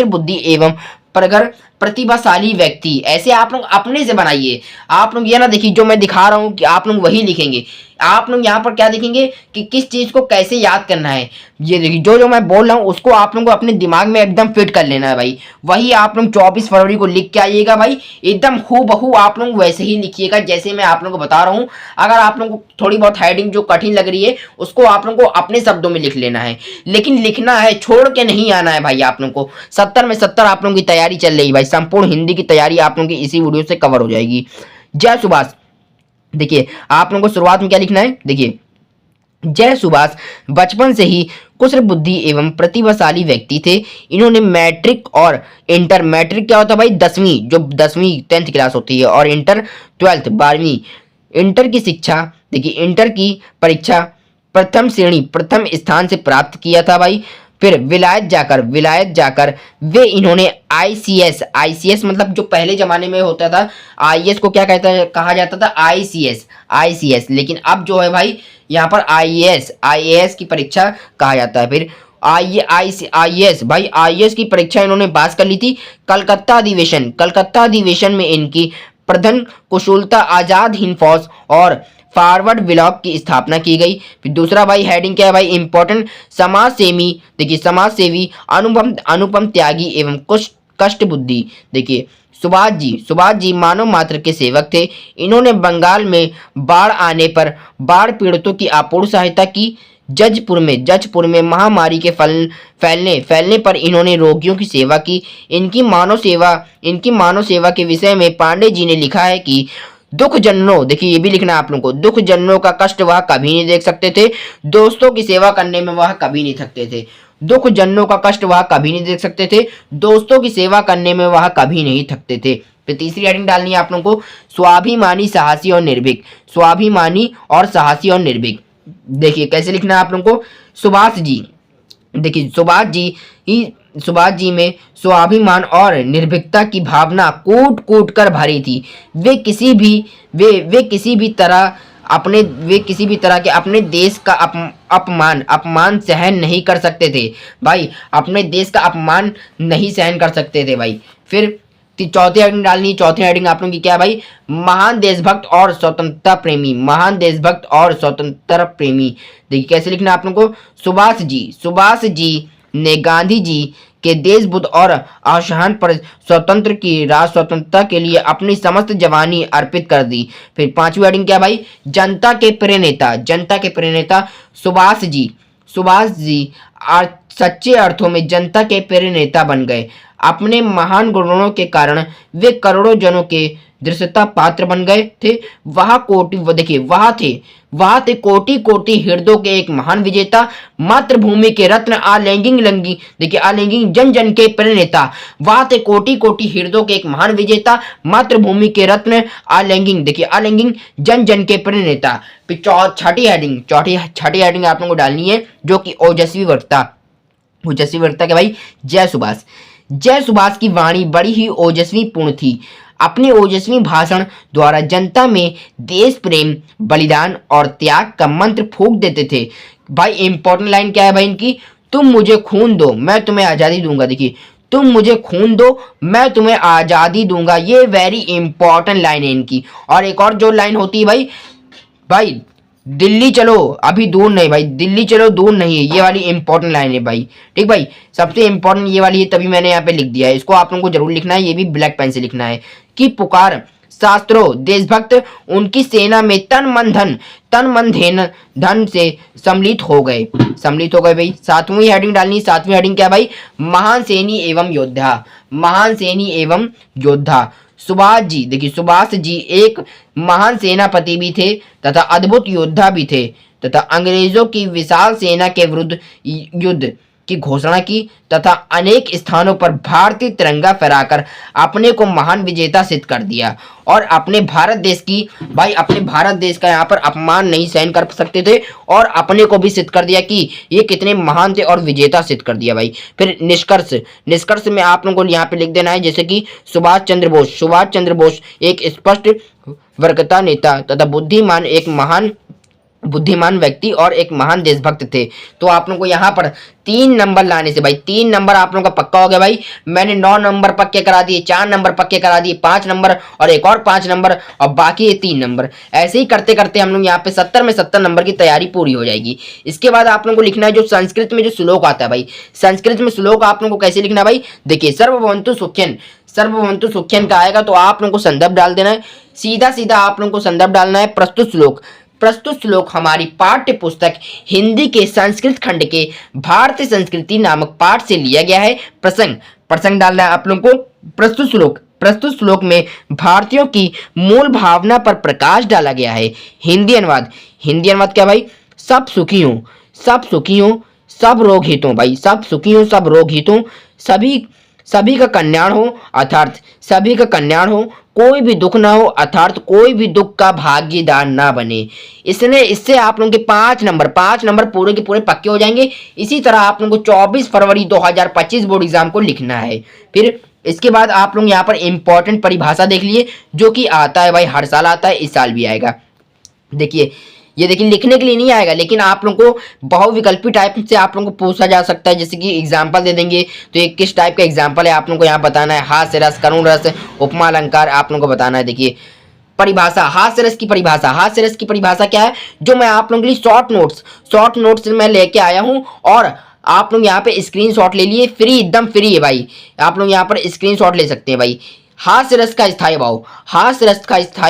बुद्धि एवं प्रगर प्रतिभाशाली व्यक्ति। ऐसे आप लोग अपने से बनाइए। आप लोग ये ना देखिए जो मैं दिखा रहा हूँ कि आप लोग वही लिखेंगे। आप लोग यहाँ पर क्या देखेंगे कि किस चीज को कैसे याद करना है। ये देखिए जो मैं बोल रहा हूँ उसको आप लोगों को अपने दिमाग में एकदम फिट कर लेना है भाई। वही आप लोग 24 फरवरी को लिख के आइएगा भाई, एकदम हूबहू आप लोग वैसे ही लिखिएगा जैसे मैं आप लोगों को बता रहा हूँ। अगर आप लोगों को थोड़ी बहुत हेडिंग जो कठिन लग रही है उसको आप लोगों को अपने शब्दों में लिख लेना है, लेकिन लिखना है, छोड़ के नहीं आना है भाई। आप लोगों को 70 में 70 आप लोगों की तैयारी चल रही भाई, संपूर्ण हिंदी की तैयारी आप लोगों की इसी वीडियो से कवर हो जाएगी। जय सुभाष, देखिए आप लोगों को शुरुआत में क्या लिखना है, देखिए जय सुभाष बचपन से ही कुशल बुद्धि एवं प्रतिभाशाली व्यक्ति थे। इन्होंने मैट्रिक और इंटर, मैट्रिक क्या होता है भाई 10वीं, जो 10वीं 10th क्लास होती है, और इंटर 12th 12वीं। इंटर की शिक्षा, देखिए इंटर की परीक्षा प्रथम स्थान से प्राप्त किया था भाई। फिर विलायत जाकर वे इन्होंने आईसीएस मतलब जो पहले जमाने में होता था, आईएएस को क्या कहा जाता था, आईसीएस, लेकिन अब जो है भाई यहाँ पर आईएएस की परीक्षा कहा जाता है। फिर आईएएस भाई, आईएएस की परीक्षा इन्होंने पास कर ली थी। कलकत्ता अधिवेशन में इनकी प्रधान कुशलता आजाद हिंद फौज और फॉरवर्ड ब्लॉक की स्थापना की गई। फिर दूसरा भाई हेडिंग क्या है भाई, इंपॉर्टेंट समाज सेवी अनुपम त्यागी एवं कष्ट बुद्धि। देखिए सुभाष जी मानव मात्र के सेवक थे। इन्होंने बंगाल में बाढ़ आने पर बाढ़ पीड़ितों की आपूर्ति सहायता की। जजपुर में महामारी के फैलने पर इन्होंने रोगियों की सेवा की। इनकी मानव सेवा के विषय में पांडे जी ने लिखा है कि दुख जनों, देखिए ये भी लिखना है आप लोगों को, दुख जनों का कष्ट वह कभी नहीं देख सकते थे, दोस्तों की सेवा करने में वह कभी नहीं थकते थे। दुख जनों का कष्ट वह कभी नहीं देख सकते थे, दोस्तों की सेवा करने में वह कभी नहीं थकते थे। फिर तीसरी हेडिंग डालनी है आप लोगों को, स्वाभिमानी साहसी और निर्भीक। देखिए कैसे लिखना है आप लोगों को, देखिए सुभाष जी में स्वाभिमान और निर्भीकता की भावना कूट कूट कर भरी थी। वे किसी भी तरह के अपने देश का अपमान सहन नहीं कर सकते थे भाई। अपने देश का अपमान नहीं सहन कर सकते थे भाई। फिर चौथी हेडिंग डालनी है। चौथी हेडिंग आप लोगों की क्या है भाई? महान देशभक्त और स्वतंत्रता प्रेमी। महान देशभक्त और स्वतंत्रता प्रेमी। देखिए कैसे लिखना है आप लोगों को? सुभाष जी ने गांधी जी के देशबुद्ध और असहन पर स्वतंत्रता के लिए अपनी समस्त जवानी अर्पित कर दी। फिर पांचवी हेडिंग क्या भाई? जनता के प्रेनेता सुभाष जी सच्चे अर्थों में जनता के प्रेनेता बन गए। अपने महान गुणों के कारण वे करोड़ों जनों के दृश्यता पात्र बन गए थे। वहां थे कोटि कोटि हृदयों के एक महान विजेता, मातृभूमि के रत्न आलिंगिंग जन जन के प्रेरणेता। वहां थे कोटि कोटि हृदयों के एक महान विजेता, मातृभूमि के रत्न आलिंगिंग जन जन के प्रेरणेता। फिर छठी हेडिंग आप लोगों को डालनी है जो कि ओजस्वी वक्ता के भाई जय सुभाष की वाणी बड़ी ही ओजस्वी पूर्ण थी। अपने ओजस्वी भाषण द्वारा जनता में देश प्रेम, बलिदान और त्याग का मंत्र फूंक देते थे। भाई इंपॉर्टेंट लाइन क्या है भाई इनकी? तुम मुझे खून दो मैं तुम्हें आजादी दूंगा। देखिए तुम मुझे खून दो मैं तुम्हें आजादी दूंगा, ये वेरी इंपॉर्टेंट लाइन है इनकी। और एक और जो लाइन होती है भाई दिल्ली चलो अभी दूर नहीं भाई, दिल्ली चलो दूर नहीं है, ये वाली इंपॉर्टेंट लाइन है भाई। ठीक भाई, सबसे इंपॉर्टेंट ये वाली है, तभी मैंने यहाँ पे लिख दिया है। इसको आप लोगों को जरूर लिखना है, ये भी ब्लैक पेन से लिखना है कि पुकार शास्त्रों देशभक्त उनकी सेना में तन मन धन से सम्मिलित हो गए भाई। सातवीं हेडिंग डालनी। सातवीं हेडिंग क्या भाई? महान सैनी एवं योद्धा। सुभाष जी एक महान सेनापति भी थे तथा अद्भुत योद्धा भी थे तथा अंग्रेजों की विशाल सेना के विरुद्ध युद्ध की घोषणा की तथा अनेक स्थानों पर भारतीय तिरंगा फहराकर अपने को महान विजेता सिद्ध कर दिया। और अपने भारत देश का यहाँ पर अपमान नहीं सहन कर सकते थे और अपने को भी सिद्ध कर दिया कि ये कितने महान थे और विजेता सिद्ध कर दिया भाई। फिर निष्कर्ष में आप लोगों को यहाँ पे लिख देना है जैसे कि सुभाष चंद्र बोस एक स्पष्ट वर्गता नेता तथा बुद्धिमान व्यक्ति और एक महान देशभक्त थे। तो आप लोगों को यहाँ पर 3 नंबर लाने से भाई 3 नंबर आप लोगों का पक्का हो गया भाई। मैंने 9 नंबर पक्के करा दिए, 4 नंबर पक्के करा दिए, 5 नंबर और एक और 5 नंबर और बाकी ये 3 नंबर। ऐसे ही करते करते हम लोग यहाँ पे 70 में 70 नंबर की तैयारी पूरी हो जाएगी। इसके बाद आप लोगों को लिखना है जो संस्कृत में जो श्लोक आता है भाई। संस्कृत में श्लोक आप लोगों को कैसे लिखना है भाई? देखिए सर्वभवन्तु सुख्यन का आएगा तो आप लोगों को संदर्भ डाल देना है। सीधा आप लोगों को संदर्भ डालना है। प्रस्तुत श्लोक हमारी पाठ्य पुस्तक हिंदी के संस्कृत खंड के भारतीय संस्कृति नामक पाठ से लिया गया है। प्रसंग डालना है आप लोगों को। प्रस्तुत श्लोक में भारतीयों की मूल भावना पर प्रकाश डाला गया है। हिंदी अनुवाद क्या भाई? सब सुखी हो सब रोग हितों भाई, सब सुखी हो सब रोग हितों, सभी का कल्याण हो अर्थात सभी का कल्याण हो, कोई भी दुख ना हो अर्थात कोई भी दुख का भागीदार ना बने। इससे आप लोगों के 5 नंबर पूरे के पूरे पक्के हो जाएंगे। इसी तरह आप लोगों को 24 फरवरी 2025 बोर्ड एग्जाम को लिखना है। फिर इसके बाद आप लोग यहाँ पर इंपॉर्टेंट परिभाषा देख लिए जो कि आता है भाई, हर साल आता है, इस साल भी आएगा। देखिए ये देखिए लिखने के लिए नहीं आएगा लेकिन आप लोगों को बहुविकल्पी टाइप से आप लोगों को पूछा जा सकता है। जैसे कि एग्जाम्पल दे देंगे तो ये किस टाइप का एग्जाम्पल है आप लोगों को यहाँ बताना है। हास्य रस, करुण रस, उपमा अलंकार आप लोगों को बताना है। देखिए परिभाषा, हास्य रस की परिभाषा क्या है जो मैं आप लोगों के लिए शॉर्ट नोट्स मैं लेके आया हूँ और आप लोग यहाँ पे स्क्रीनशॉट ले लिए, फ्री एकदम फ्री है भाई। आप लोग यहाँ पर स्क्रीनशॉट ले सकते हैं भाई। हास्य रस का स्थायी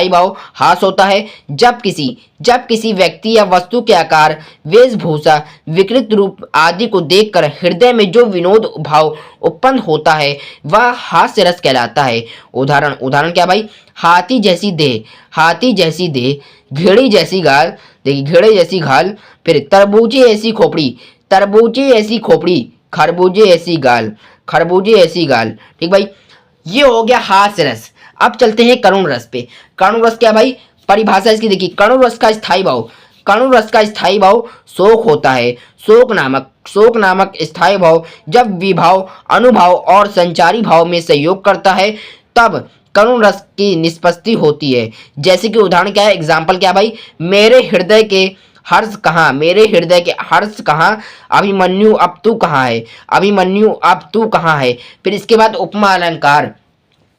भाव हास होता है जब किसी व्यक्ति या वस्तु के आकार, वेशभूषा, विकृत रूप आदि को देखकर हृदय में जो विनोद भाव उत्पन्न होता है वह हास्य रस कहलाता है। उदाहरण क्या भाई? हाथी जैसी देह, घेड़े जैसी गाल, फिर तरबूजे ऐसी खोपड़ी, खरबूजे ऐसी गाल। ठीक भाई, ये हो गया हास्य रस। अब चलते हैं करुण रस पे। करुण रस क्या भाई? परिभाषा इसकी देखिए, करुण रस का स्थायी भाव करुण रस का स्थायी भाव शोक होता है। शोक नामक स्थायी भाव जब विभाव, अनुभाव और संचारी भाव में सहयोग करता है तब करुण रस की निष्पत्ति होती है। जैसे कि उदाहरण क्या है, एग्जाम्पल क्या है भाई, मेरे हृदय के हर्ष कहाँ, मेरे हृदय के हर्ष कहाँ, अभिमन्यु अब तू कहाँ है, अभिमन्यु अब तू कहाँ है। फिर इसके बाद उपमा अलंकार,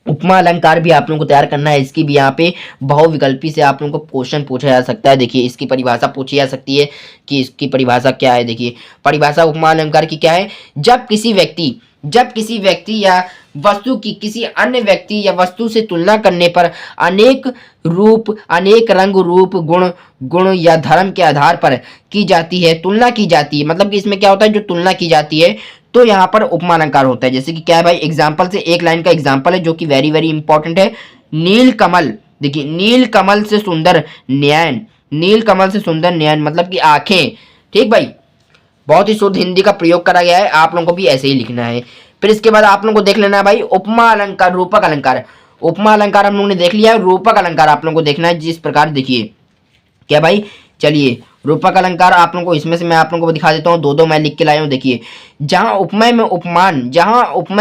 उपमा अलंकार भी आप लोगों को तैयार करना है। इसकी भी यहाँ पे बहुविकल्पी से आप लोगों को क्वेश्चन पूछा जा सकता है। देखिए इसकी परिभाषा पूछी जा सकती है कि इसकी परिभाषा क्या है। देखिए परिभाषा उपमा अलंकार की क्या है, जब किसी व्यक्ति या वस्तु की किसी अन्य व्यक्ति या वस्तु से तुलना करने पर अनेक रूप, अनेक रंग, रूप, गुण या धर्म के आधार पर की जाती है, तुलना की जाती है। मतलब कि इसमें क्या होता है, जो तुलना की जाती है तो यहाँ पर उपमा अलंकार होता है। जैसे कि क्या है भाई, एग्जाम्पल से एक लाइन का एग्जाम्पल है जो कि वेरी वेरी इंपॉर्टेंट है। नील कमल, देखिए नील कमल से सुंदर नयन, नील कमल से सुंदर नयन मतलब कि आंखें। ठीक भाई, बहुत ही शुद्ध हिंदी का प्रयोग करा गया है, आप लोगों को भी ऐसे ही लिखना है। फिर इसके बाद आप लोगों को देख लेना है भाई उपमा अलंकार, रूपक अलंकार। उपमा अलंकार हम लोगों ने देख लिया है, रूपक अलंकार आप लोगों को देखना है। जिस प्रकार देखिए क्या भाई, चलिए रूपक अलंकार आप लोगों को इसमें से मैं आप लोगों को दिखा देता हूँ, दो मैं लिख के लाया हूँ। देखिए जहां उपमेय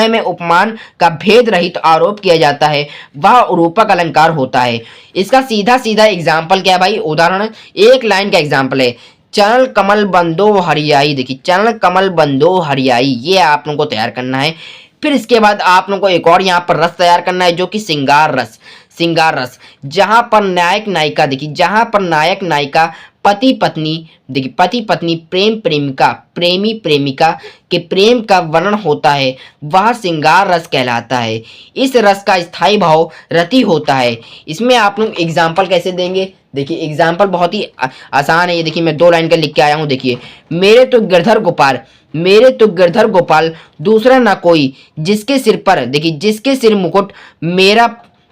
में उपमान का भेद रहित आरोप किया जाता है वह रूपक अलंकार होता है। इसका सीधा सीधा एग्जाम्पल क्या है भाई, उदाहरण एक लाइन का एग्जाम्पल है, चरण कमल बंदो हरियाई। देखिए चरण कमल बंदो हरियाई, ये आप लोगों को तैयार करना है। फिर इसके बाद आप लोगों को एक और यहाँ पर रस तैयार करना है जो कि श्रृंगार रस। श्रृंगार रस जहां पर नायक नायिका, देखिए जहां पर नायक नायिका पति पत्नी, देखिए पति पत्नी, प्रेम प्रेमिका, प्रेमी प्रेमिका के प्रेम का वर्णन होता है वह श्रृंगार रस कहलाता है। इस रस का स्थायी भाव रति होता है। इसमें आप लोग एग्जाम्पल कैसे देंगे, देखिए एग्जाम्पल बहुत ही आसान है। ये देखिए मैं 2 लाइन का लिख के आया हूँ। देखिए मेरे तो गिरधर गोपाल दूसरा ना कोई, जिसके सिर पर, देखिए जिसके सिर मुकुट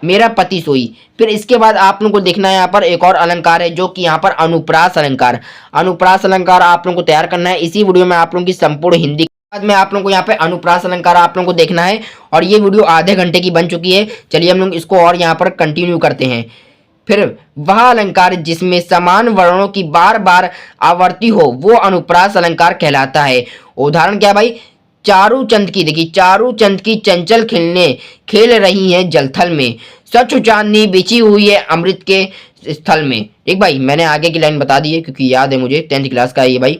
मेरा पति सोई। फिर इसके बाद आप लोगों को देखना है यहाँ पर एक और अलंकार है जो कि यहाँ पर अनुप्रास अलंकार। अनुप्रास अलंकार आप लोगों को तैयार करना है। इसी वीडियो में आप लोगों की संपूर्ण हिंदी बाद में आप लोगों को यहाँ पे अनुप्रास अलंकार आप लोगों को देखना है। और ये वीडियो आधे घंटे की बन चुकी है। चलिए हम लोग इसको और यहाँ पर कंटिन्यू करते हैं। फिर वह अलंकार जिसमें समान वर्णों की बार बार आवर्ती हो वो अनुप्रास अलंकार कहलाता है। उदाहरण क्या भाई, चारू चंद की, देखिए चारू चंद की चंचल खेल रही हैं जलथल में, सच चांदनी बिछी हुई है अमृत के स्थल में। एक भाई मैंने आगे की लाइन बता दी है क्योंकि याद है मुझे, 10th क्लास का है ये भाई।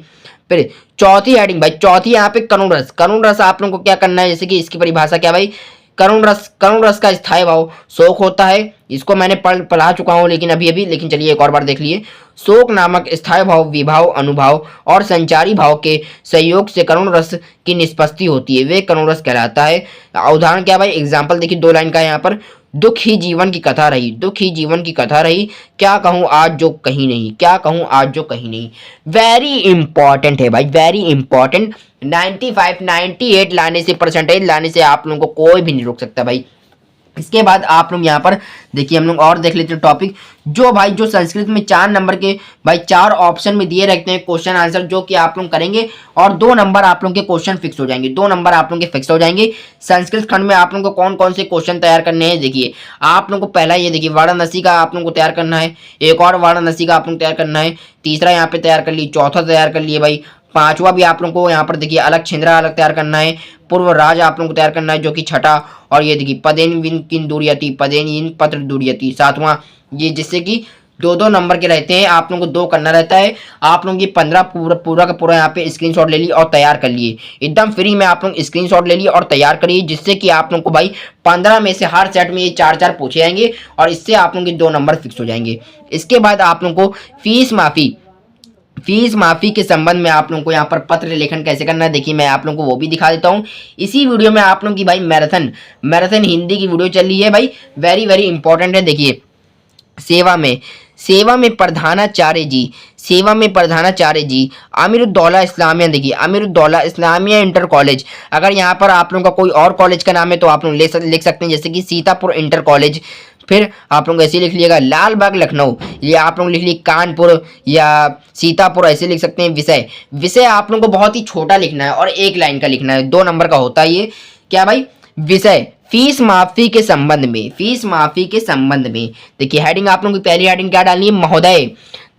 फिर चौथी हेडिंग भाई, चौथी यहाँ पे करुण रस। करुण रस आप लोगों को क्या करना है, जैसे कि इसकी परिभाषा क्या भाई, करुण रस का स्थायी भाव शोक होता है। इसको मैंने पढ़ा चुका हूँ लेकिन चलिए एक और बार देख लिए। शोक नामक स्थायी भाव विभाव, अनुभाव और संचारी भाव के सहयोग से करुण रस की निष्पत्ति होती है, वे करुण रस कहलाता है। उदाहरण क्या भाई, एग्जाम्पल देखिए 2 लाइन का यहाँ पर, दुख ही जीवन की कथा रही, दुख ही जीवन की कथा रही, क्या कहूँ आज जो कहीं नहीं, क्या कहूँ आज जो कहीं नहीं। वेरी इंपॉर्टेंट है भाई, वेरी इंपॉर्टेंट। 95 98 लाने से, परसेंटेज लाने से आप लोगों को कोई भी नहीं रोक सकता भाई। इसके बाद आप लोग यहाँ पर देखिए हम लोग और देख लेते हैं टॉपिक जो संस्कृत में 4 नंबर के भाई 4 ऑप्शन में दिए रहते हैं क्वेश्चन आंसर, जो कि आप लोग करेंगे और 2 नंबर आप लोगों के क्वेश्चन फिक्स हो जाएंगे, 2 नंबर आप लोगों के फिक्स हो जाएंगे। संस्कृत खंड में आप लोगों को कौन कौन से क्वेश्चन तैयार करने हैं, देखिए आप लोगों को पहला ये देखिए वाराणसी का आप लोगों को तैयार करना है, एक और वाराणसी का आप लोग तैयार करना है, तीसरा यहाँ पे तैयार कर लिए, चौथा तैयार कर लिए भाई, 5वां भी आप लोगों को यहाँ पर देखिए अलग छिंद्रा अलग तैयार करना है, पूर्व राज आप लोगों को तैयार करना है जो कि 6ठा, और ये देखिए पदेन विन किन दुर्यति, पदेन इन पत्र दुर्यति 7वां, ये जिससे कि 2-2 नंबर के रहते हैं, आप लोगों को 2 करना रहता है। आप लोगों की 15 पूरा का पूरा यहाँ पे स्क्रीनशॉट ले लिए और तैयार कर लिए, एकदम फ्री में आप लोग स्क्रीनशॉट ले लिए और तैयार करिए, जिससे कि आप लोगों को भाई 15 में से हर सेट में ये 4-4 पूछे जाएंगे और इससे आप लोगों के 2 नंबर फिक्स हो जाएंगे। इसके बाद आप लोगों को फीस माफी के संबंध में आप लोगों को यहाँ पर पत्र लेखन कैसे करना है, देखिए मैं आप लोगों को वो भी दिखा देता हूँ। इसी वीडियो में आप लोगों की भाई मैराथन हिंदी की वीडियो चल रही है भाई, वेरी वेरी इंपॉर्टेंट है। देखिए सेवा में प्रधानाचार्य जी अमीरुद्दौला इस्लामिया, देखिए अमीरुद्दौला इस्लामिया इंटर कॉलेज। अगर यहाँ पर आप लोगों का कोई और कॉलेज का नाम है तो आप लोग लिख सकते हैं, जैसे कि सीतापुर इंटर कॉलेज। फिर आप लोग ऐसे लिख लिएगा लाल बाग लखनऊ, ये आप लोग लिख लिए कानपुर या सीतापुर, ऐसे लिख सकते हैं। विषय आप लोगों को बहुत ही छोटा लिखना है और 1 लाइन का लिखना है, 2 नंबर का होता है ये। क्या भाई, विषय फीस माफी के संबंध में, फीस माफी के संबंध में। देखिए हेडिंग आप लोगों की पहली हेडिंग क्या डालनी है, महोदय।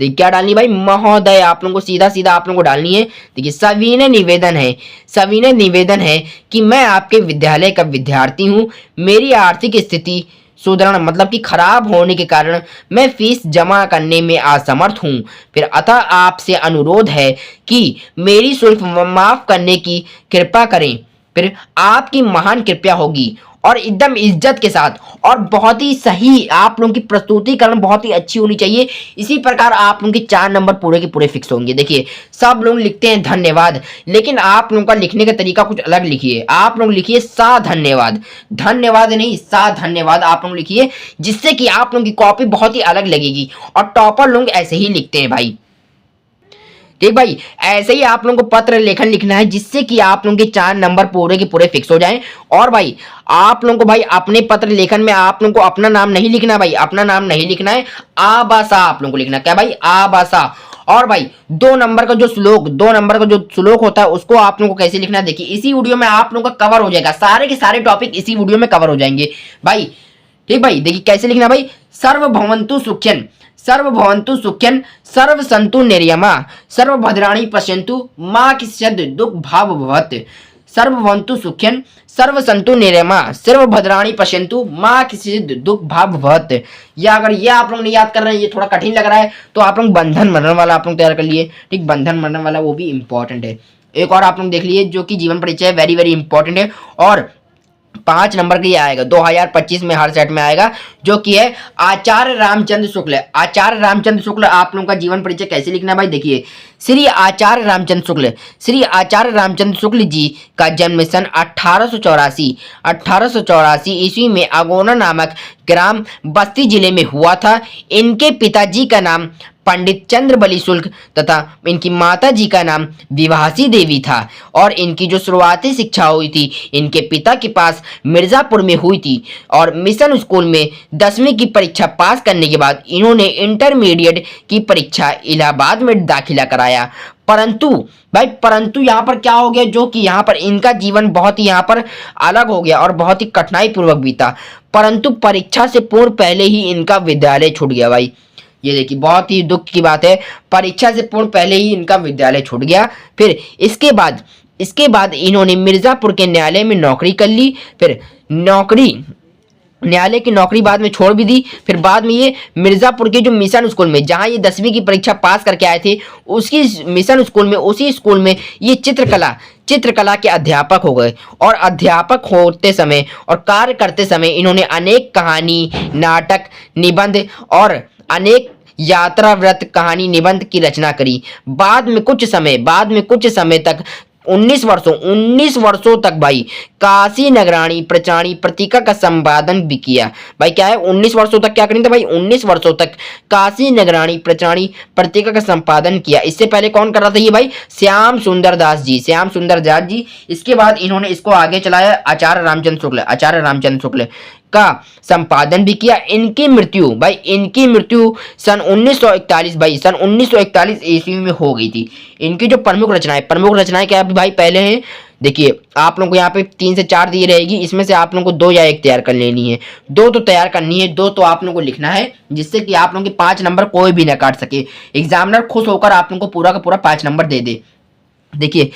देखिए क्या डालनी है भाई, महोदय। आप लोगों को सीधा सीधा आप लोगों को डालनी है। देखिए सविनय निवेदन है, सविनय निवेदन है कि मैं आपके विद्यालय का विद्यार्थी हूँ। मेरी आर्थिक स्थिति सुदृढ़ मतलब कि खराब होने के कारण मैं फीस जमा करने में असमर्थ हूँ। फिर अतः आपसे अनुरोध है कि मेरी शुल्क माफ करने की कृपा करें। फिर आपकी महान कृपया होगी। और एकदम इज्जत के साथ और बहुत ही सही आप लोगों की प्रस्तुतिकरण बहुत ही अच्छी होनी चाहिए। इसी प्रकार आप लोगों के 4 नंबर पूरे के पूरे फिक्स होंगे। देखिए सब लोग लिखते हैं धन्यवाद, लेकिन आप लोगों का लिखने का तरीका कुछ अलग लिखिए। आप लोग लिखिए सा धन्यवाद, धन्यवाद नहीं सा धन्यवाद आप लोग लिखिए, जिससे कि आप लोगों की कॉपी बहुत ही अलग लगेगी। और टॉपर लोग ऐसे ही लिखते हैं भाई। ठीक भाई, ऐसे ही आप लोगों को पत्र लेखन लिखना है, जिससे कि आप लोगों के 4 नंबर पूरे के पूरे फिक्स हो जाएं। और भाई आप लोगों को भाई अपने पत्र लेखन में आप लोगों को अपना नाम नहीं लिखना भाई, अपना नाम नहीं लिखना है, आबासा आप लोगों को लिखना है। क्या भाई, आबासा। और भाई 2 नंबर का जो श्लोक, 2 नंबर का जो श्लोक होता है उसको आप लोगों को कैसे लिखना है, देखिए इसी वीडियो में आप लोगों का कवर हो जाएगा। सारे के सारे टॉपिक इसी वीडियो में कवर हो जाएंगे भाई। ठीक भाई, देखिए कैसे लिखना भाई, सर्वभवन्तु सुख्यन, सर्वभवन्तु सुख्यन, सर्व सन्तु निर्यमा, सर्वभद्राणि पश्यन्तु माँ किंचित् दुख भाव भवत्। सर्वभवन्तु सुख्यन, सर्व सन्तु निर्यमा, सर्वभद्राणि पश्यन्तु माँ किंचित् दुख भाव भवत्। या अगर ये आप लोग नहीं याद कर रहे हैं, ये थोड़ा कठिन लग रहा है, तो आप लोग बंधन मरण वाला आप लोग तैयार कर लिए। ठीक, बंधन मरण वाला वो भी इंपॉर्टेंट है। एक और आप लोग देख लिए जो कि जीवन परिचय है, वेरी वेरी इंपॉर्टेंट है। और 5 नंबर का ये आएगा 2025 में हर सेट में आएगा, जो कि है आचार्य रामचंद्र शुक्ल। आचार्य रामचंद्र शुक्ल आप लोगों का जीवन परिचय कैसे लिखना है भाई, देखिए श्री आचार्य रामचंद्र शुक्ल, श्री आचार्य रामचंद्र शुक्ल जी का जन्म सन 1884 ईस्वी में अगोना नामक ग्राम बस्ती जिले में हुआ था। इनके पिताजी का नाम पंडित चंद्रबली शुक्ल तथा इनकी माता जी का नाम विभासी देवी था। और इनकी जो शुरुआती शिक्षा हुई थी इनके पिता के पास मिर्जापुर में हुई थी। और मिशन स्कूल में 10वीं की परीक्षा पास करने के बाद इन्होंने इंटरमीडिएट की परीक्षा इलाहाबाद में दाखिला कराया। परंतु यहाँ पर क्या हो गया, जो कि यहाँ पर इनका जीवन बहुत ही यहाँ पर अलग हो गया और बहुत ही कठिनाई पूर्वक बीता। परंतु परीक्षा से पूर्व पहले ही इनका विद्यालय छूट गया भाई। ये देखिए बहुत ही दुख की बात है, परीक्षा से पूर्व पहले ही इनका विद्यालय छूट गया। फिर इसके बाद इन्होंने मिर्जापुर के न्यायालय में नौकरी कर ली। फिर न्यायालय की नौकरी बाद में छोड़ भी दी। फिर बाद में ये मिर्जापुर के जो मिशन स्कूल में, जहां ये 10वीं की परीक्षा पास करके आए थे, उसकी मिशन स्कूल में, उसी स्कूल में ये चित्रकला के अध्यापक हो गए। और अध्यापक होते समय और कार्य करते समय इन्होंने अनेक कहानी, नाटक, निबंध और अनेक यात्रा व्रत कहानी निबंध की रचना करी। बाद में कुछ समय तक 19 वर्षों तक भाई काशी नगराणी प्रचाणी पत्रिका का संपादन भी किया। भाई क्या है, 19 वर्षों तक क्या करेंगे भाई, 19 वर्षों तक काशी नगराणी प्रचाणी पत्रिका का संपादन किया। इससे पहले कौन कर रहा था ये भाई, श्याम सुंदर दास जी। इसके बाद इन्होंने इसको आगे चलाया आचार्य रामचंद्र शुक्ल का संपादन भी किया। इनकी मृत्यु सन 1941 ईस्वी में हो गई थी। इनकी जो प्रमुख रचनाएं क्या भाई पहले हैं, देखिए आप लोगों को यहाँ पे 3 से 4 दी रहेगी, इसमें से आप लोगों को 2 या 1 तैयार कर लेनी है। 2 तो तैयार करनी है, 2 तो आप लोगों को लिखना है, जिससे कि आप लोगों के 5 नंबर कोई भी ना काट सके। एग्जामिनर खुश होकर आप लोगों को पूरा का पूरा 5 नंबर दे दे। देखिए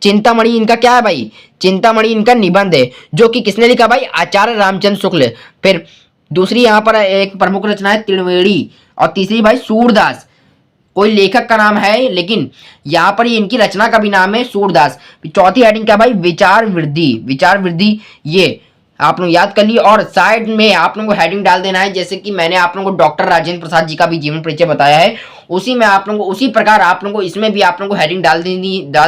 चिंतामणि इनका क्या है भाई, चिंतामणि इनका निबंध है, जो कि किसने लिखा भाई, आचार्य रामचंद्र शुक्ल। फिर दूसरी यहाँ पर एक प्रमुख रचना है त्रिवेणी, और तीसरी भाई सूरदास। कोई लेखक का नाम है, लेकिन यहाँ पर इनकी रचना का भी नाम है सूरदास। चौथी हेडिंग क्या भाई, विचार वृद्धि। ये आप लोग याद कर लिए। और साइड में आप लोगों को हेडिंग डाल देना है, जैसे कि मैंने आप लोगों को डॉक्टर राजेंद्र प्रसाद जी का भी जीवन परिचय बताया है, उसी में आप लोगों को उसी प्रकार आप लोगों को इसमें भी आप लोगों को हेडिंग डाल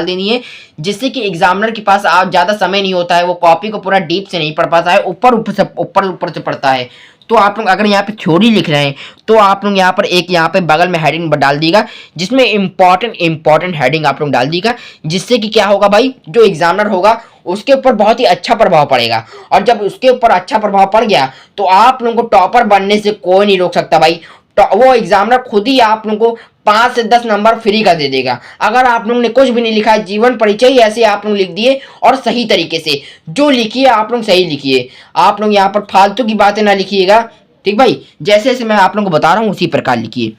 देनी है, जिससे कि एग्जामिनर के पास ज़्यादा समय नहीं होता है, वो कॉपी को पूरा डीप से नहीं पढ़ पाता है, ऊपर से पढ़ता है। तो आप लोग अगर यहाँ पे थ्योरी लिख रहे हैं तो आप लोग यहाँ पर एक यहाँ पे बगल में हेडिंग डाल दीजिएगा, जिसमें इंपॉर्टेंट हेडिंग आप लोग डाल दीजिएगा, जिससे कि क्या होगा भाई, जो एग्जामिनर होगा उसके ऊपर बहुत ही अच्छा प्रभाव पड़ेगा। और जब उसके ऊपर अच्छा प्रभाव पड़ गया तो आप लोगों को टॉपर बनने से कोई नहीं रोक सकता भाई। तो वो एग्जामिनर खुद ही आप लोगों को 5 से 10 नंबर फ्री का दे देगा। अगर आप लोगों ने कुछ भी नहीं लिखा है, जीवन परिचय ऐसे आप लोग लिख दिए और सही तरीके से जो लिखिए आप लोग सही लिखिए, आप लोग यहाँ पर फालतू की बातें ना लिखिएगा, ठीक भाई। जैसे जैसे मैं आप लोगों को बता रहा हूँ उसी प्रकार लिखिए।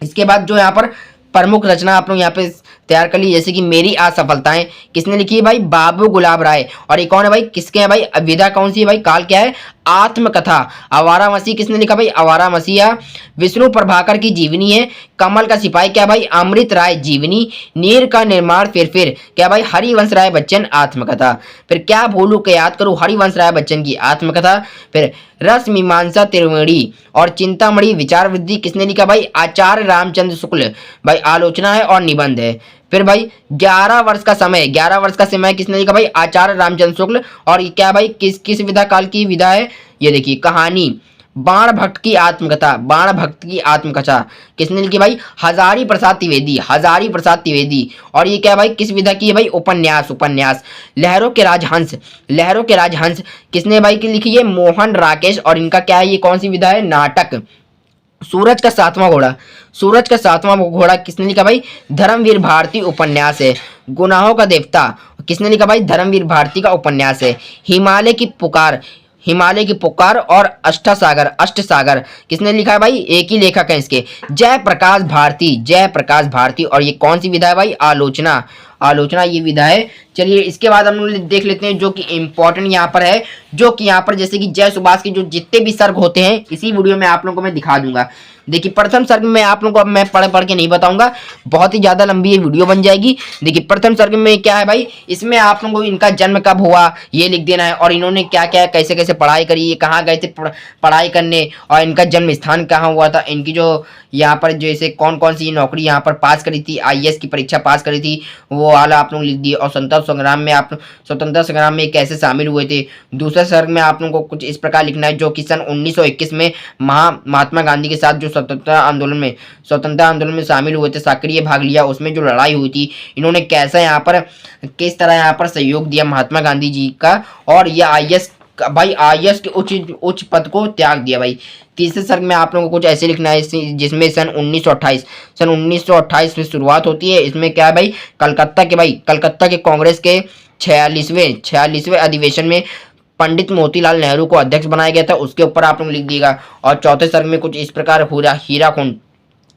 इसके बाद जो यहाँ पर प्रमुख रचना आप लोग यहाँ पे तैयार कर ली, जैसे कि मेरी असफलताएं, किसने लिखी है भाई? बाबू गुलाब राय। और ये कौन है भाई? किसके हैं भाई? विधा कौन सी है भाई? काल क्या है? आत्मकथा। आवारा मसीह किसने लिखा भाई? आवारा मसीहा। विष्णु प्रभाकर की जीवनी है। कमल का सिपाही क्या भाई? अमृत राय जीवनी। नीर का निर्माण फिर क्या भाई? हरिवंश राय बच्चन आत्मकथा। फिर क्या भूलू के याद करूं? हरिवंश राय बच्चन की आत्मकथा। फिर रस मीमांसा त्रिवेणी और चिंतामणि विचार वृद्धि किसने लिखा भाई? आचार्य रामचंद्र शुक्ल भाई। आलोचना है और निबंध है। फिर भाई 11 वर्ष का समय, 11 वर्ष का समय किसने लिखा भाई? आचार्य रामचंद्र शुक्ल। और ये क्या भाई किस विधा काल की विधा है? ये देखिए कहानी बाण भक्त की आत्मकथा, बाण भक्त की आत्मकथा किसने लिखी भाई? हजारी प्रसाद द्विवेदी, हजारी प्रसाद द्विवेदी। और ये क्या भाई किस विधा की है भाई? उपन्यास, उपन्यास। लहरों के राजहंस, लहरों के राजहंस किसने भाई की लिखी है? मोहन राकेश। और इनका क्या है? ये कौन सी विधा है? नाटक। सूरज का सातवां घोड़ा, सूरज का सातवां घोड़ा किसने लिखा भाई? धर्मवीर भारती उपन्यास है। गुनाहों का देवता किसने लिखा भाई? धर्मवीर भारती का उपन्यास है। हिमालय की पुकार, हिमालय की पुकार और अष्टसागर, अष्टसागर किसने लिखा है भाई? एक ही लेखक है इसके, जयप्रकाश भारती, जयप्रकाश भारती। और ये कौन सी विधा है भाई? आलोचना, आलोचना ये विधा है। चलिए इसके बाद हम लोग देख लेते हैं जो कि इंपॉर्टेंट यहाँ पर है, जो कि यहाँ पर जैसे कि जय सुभाष के जो जितने भी सर्ग होते हैं इसी वीडियो में आप लोगों को मैं दिखा दूंगा। देखिए प्रथम सर्ग में आप लोगों को अब मैं पढ़ के नहीं बताऊंगा, बहुत ही ज्यादा लंबी ये वीडियो बन जाएगी। देखिए प्रथम सर्ग में क्या है भाई? इसमें आप लोगों को इनका जन्म कब हुआ ये लिख देना है, और इन्होंने क्या क्या कैसे कैसे पढ़ाई करी, कहाँ गए थे पढ़ाई करने, और इनका जन्म स्थान कहाँ हुआ था, इनकी जो यहाँ पर जैसे कौन कौन सी नौकरी यहाँ पर पास करी थी, आईएएस की परीक्षा पास करी थी वो वाला आप लोग लिख दिए। और स्वतंत्रता संग्राम में आप स्वतंत्रता संग्राम में कैसे शामिल हुए थे। दूसरे सर्ग में आप लोगों को कुछ इस प्रकार लिखना है, जो कि सन 1921 में महात्मा गांधी के साथ जो स्वतंत्रता आंदोलन में शामिल हुए थे, सक्रिय भाग लिया, उसमें जो लड़ाई हुई थी, इन्होंने कैसा यहाँ पर किस तरह यहाँ पर सहयोग दिया महात्मा गांधी जी का, और ये आईएएस भाई आईएएस के उच्च पद को त्याग दिया भाई। तीसरे सर्ग में आप लोगों को कुछ ऐसे लिखना है जिसमें सन 1928 में शुरुआत होती है। इसमें क्या है भाई? कलकत्ता के कांग्रेस के 46वें अधिवेशन में पंडित मोतीलाल नेहरू को अध्यक्ष बनाया गया था, उसके ऊपर आप लोग लिख दिएगा। और चौथे सर्ग में कुछ इस प्रकार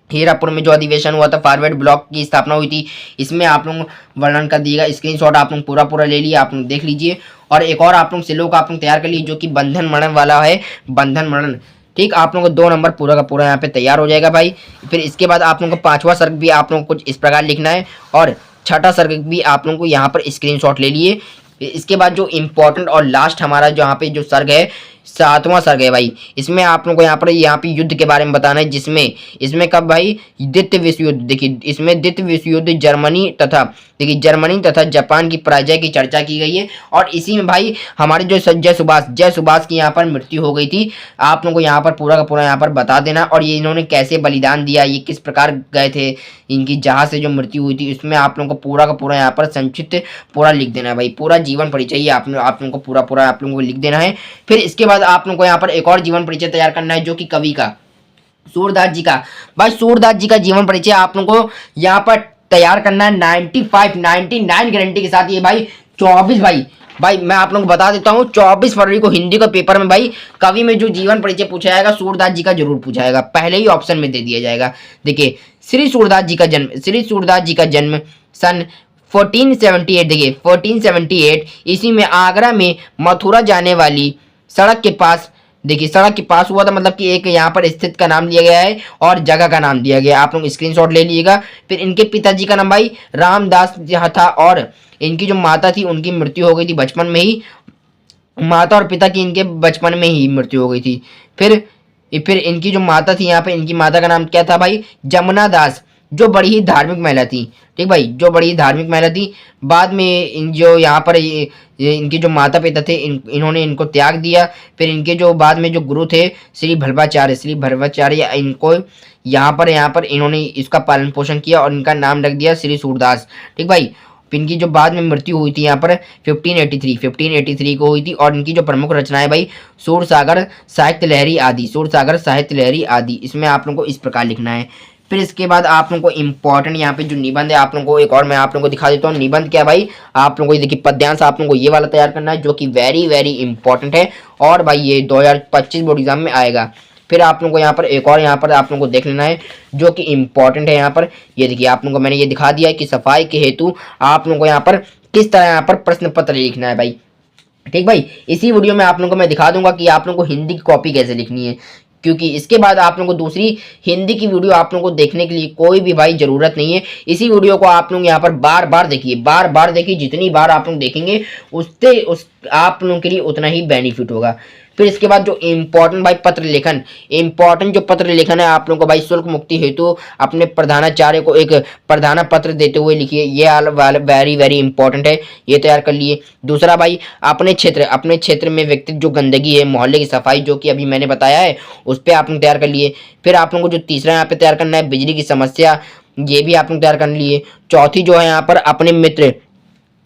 हीरापुर में जो अधिवेशन हुआ था, फॉरवर्ड ब्लॉक की स्थापना हुई थी, इसमें आप लोग वर्णन कर दिएगा। स्क्रीनशॉट आप लोग पूरा ले लिए, आप लोग देख लीजिए। और एक और आप लोग श्लोक आप लोग तैयार कर लीजिए जो कि बंधन मरण वाला है, बंधन मरण। ठीक, आप लोगों को 2 नंबर पूरा का पूरा यहाँ पे तैयार हो जाएगा भाई। फिर इसके बाद आप लोगों को 5वां सर्ग भी आप लोगों को कुछ इस प्रकार लिखना है, और 6ठा सर्ग भी आप लोगों को यहाँ पर स्क्रीनशॉट ले लिए। इसके बाद जो इम्पोर्टेंट और लास्ट हमारा जो यहाँ पे जो सर्ग है, 7वां सर्ग है भाई। इसमें आप लोगों को यहाँ पे युद्ध के बारे में बताना है, जिसमें इसमें कब भाई? द्वितीय विश्व युद्ध। देखिए इसमें द्वितीय विश्व युद्ध जर्मनी तथा जापान की पराजय की चर्चा की गई है। और इसी में भाई हमारे जो जय सुभाष की यहाँ पर मृत्यु हो गई थी, आप लोगों को यहाँ पर पूरा का पूरा यहाँ पर बता देना। और ये इन्होंने कैसे बलिदान दिया, ये किस प्रकार गए थे, इनकी जहाज से जो मृत्यु हुई थी, इसमें आप लोगों को पूरा का पूरा यहाँ पर संक्षिप्त पूरा लिख देना है भाई। पूरा जीवन परिचय आप लोगों को पूरा आप लोगों को लिख देना है। फिर इसके बाद आप लोगों को यहाँ पर एक और जीवन परिचय तैयार करना है, जो कि कवि का, सूरदास जी का। भाई सूरदास जी का जीवन परिचय आप लोगों को यहाँ पर तैयार करना है 99 गारंटी के साथ। ये भाई 24 भाई मैं आप लोगों को बता देता हूँ, 24 फरवरी को हिंदी का पेपर में भाई कवि में जो जीवन परिचय पूछा जाएगा, सूरदास जी का जरूर पूछा जाएगा, पहले ही ऑप्शन में दे दिया जाएगा। देखिए श्री सूरदास जी का जन्म सन 1478, देखिए 1478 इसी में आगरा में मथुरा जाने वाली सड़क के पास, देखिए सड़क के पास हुआ था, मतलब कि एक यहाँ पर स्थित का नाम दिया गया है और जगह का नाम दिया गया है। आप लोग स्क्रीनशॉट ले लीजिएगा। फिर इनके पिताजी का नाम भाई रामदास था, और इनकी जो माता थी उनकी मृत्यु हो गई थी बचपन में ही, माता और पिता की इनके बचपन में ही मृत्यु हो गई थी। फिर इनकी जो माता थी, यहाँ पे इनकी माता का नाम क्या था भाई? जमुना दास, जो बड़ी ही धार्मिक महिला थी। ठीक भाई, जो बड़ी ही धार्मिक महिला थी। बाद में जो यहाँ पर इनके जो माता पिता थे इन्होंने इनको त्याग दिया। फिर इनके जो बाद में जो गुरु थे श्री भल्वाचार्य, इनको यहाँ पर इन्होंने इसका पालन पोषण किया और इनका नाम रख दिया श्री सूरदास। ठीक भाई, इनकी जो बाद में मृत्यु हुई थी यहाँ पर 1583 को हुई थी। और इनकी जो प्रमुख रचनाएं भाई सूरसागर साहित्य लहरी आदि, सूरसागर साहित्य लहरी आदि, इसमें आप लोगों को इस प्रकार लिखना है। फिर इसके बाद आप लोगों को इंपॉर्टेंट यहाँ पे जो निबंध है आप लोगों को एक और मैं आप लोगों को दिखा देता हूँ। निबंध क्या भाई, आप लोगों को देखिए पद्यांश आप लोगों को ये वाला तैयार करना है जो कि वेरी वेरी इंपॉर्टेंट है और भाई ये 2025 बोर्ड एग्जाम में आएगा। फिर आप लोगों को यहाँ पर एक और यहाँ पर आप लोगों को देख लेना है जो कि इम्पोर्टेंट है। यहाँ पर ये देखिए आप लोगों को मैंने ये दिखा दिया है कि सफाई के हेतु आप लोगों को यहाँ पर किस तरह यहाँ पर प्रश्न पत्र लिखना है भाई। ठीक भाई, इसी वीडियो में आप लोगों को मैं दिखा दूंगा कि आप लोगों को हिंदी की कॉपी कैसे लिखनी है, क्योंकि इसके बाद आप लोगों को दूसरी हिंदी की वीडियो आप लोगों को देखने के लिए कोई भी भाई जरूरत नहीं है। इसी वीडियो को आप लोग यहाँ पर बार बार देखिए, बार बार देखिए, जितनी बार आप लोग देखेंगे उससे आप लोगों के लिए उतना ही बेनिफिट होगा। फिर इसके बाद जो इम्पोर्टेंट भाई पत्र लेखन, इम्पोर्टेंट जो पत्र लेखन है आप लोगों को भाई शुल्क मुक्ति हेतु अपने प्रधानाचार्य को एक प्रधान पत्र देते हुए लिखिए, ये वेरी वेरी इंपॉर्टेंट है, ये तैयार कर लिए। दूसरा भाई अपने क्षेत्र में व्यक्तिगत जो गंदगी है, मोहल्ले की सफाई जो कि अभी मैंने बताया है उस पर आप लोग तैयार कर लिए। फिर आप लोगों को जो तीसरा यहाँ पे तैयार करना है बिजली की समस्या, ये भी आप लोग तैयार कर लिए। चौथी जो है यहाँ पर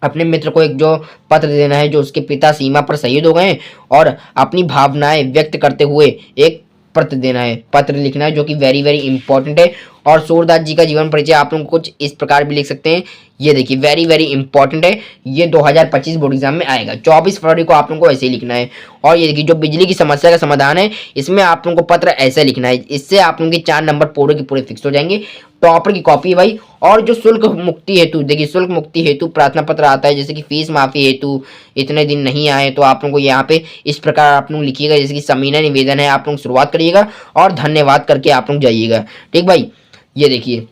अपने मित्र को एक जो पत्र देना है जो उसके पिता सीमा पर शहीद हो गए और अपनी भावनाएं व्यक्त करते हुए एक पत्र देना है, पत्र लिखना है जो कि वेरी वेरी इंपॉर्टेंट है। और सूरदास जी का जीवन परिचय आप लोग कुछ इस प्रकार भी लिख सकते हैं, ये देखिए वेरी वेरी इंपॉर्टेंट है, ये 2025 बोर्ड एग्जाम में आएगा। 24 फरवरी को आप लोगों को ऐसे ही लिखना है। और ये देखिए जो बिजली की समस्या का समाधान है इसमें आप लोगों को पत्र ऐसे लिखना है, इससे आप लोगों के 4 नंबर पूरे के पूरे फिक्स हो जाएंगे। टॉपर की कॉपी है भाई। और जो शुल्क मुक्ति हेतु, देखिए शुल्क मुक्ति हेतु प्रार्थना पत्र आता है, जैसे कि फीस माफी हेतु इतने दिन नहीं आए तो आप लोगों को यहाँ पे इस प्रकार आप लोग लिखिएगा, जैसे कि समीना निवेदन है आप लोग शुरुआत करिएगा और धन्यवाद करके आप लोग जाइएगा। ठीक भाई, ये देखिए।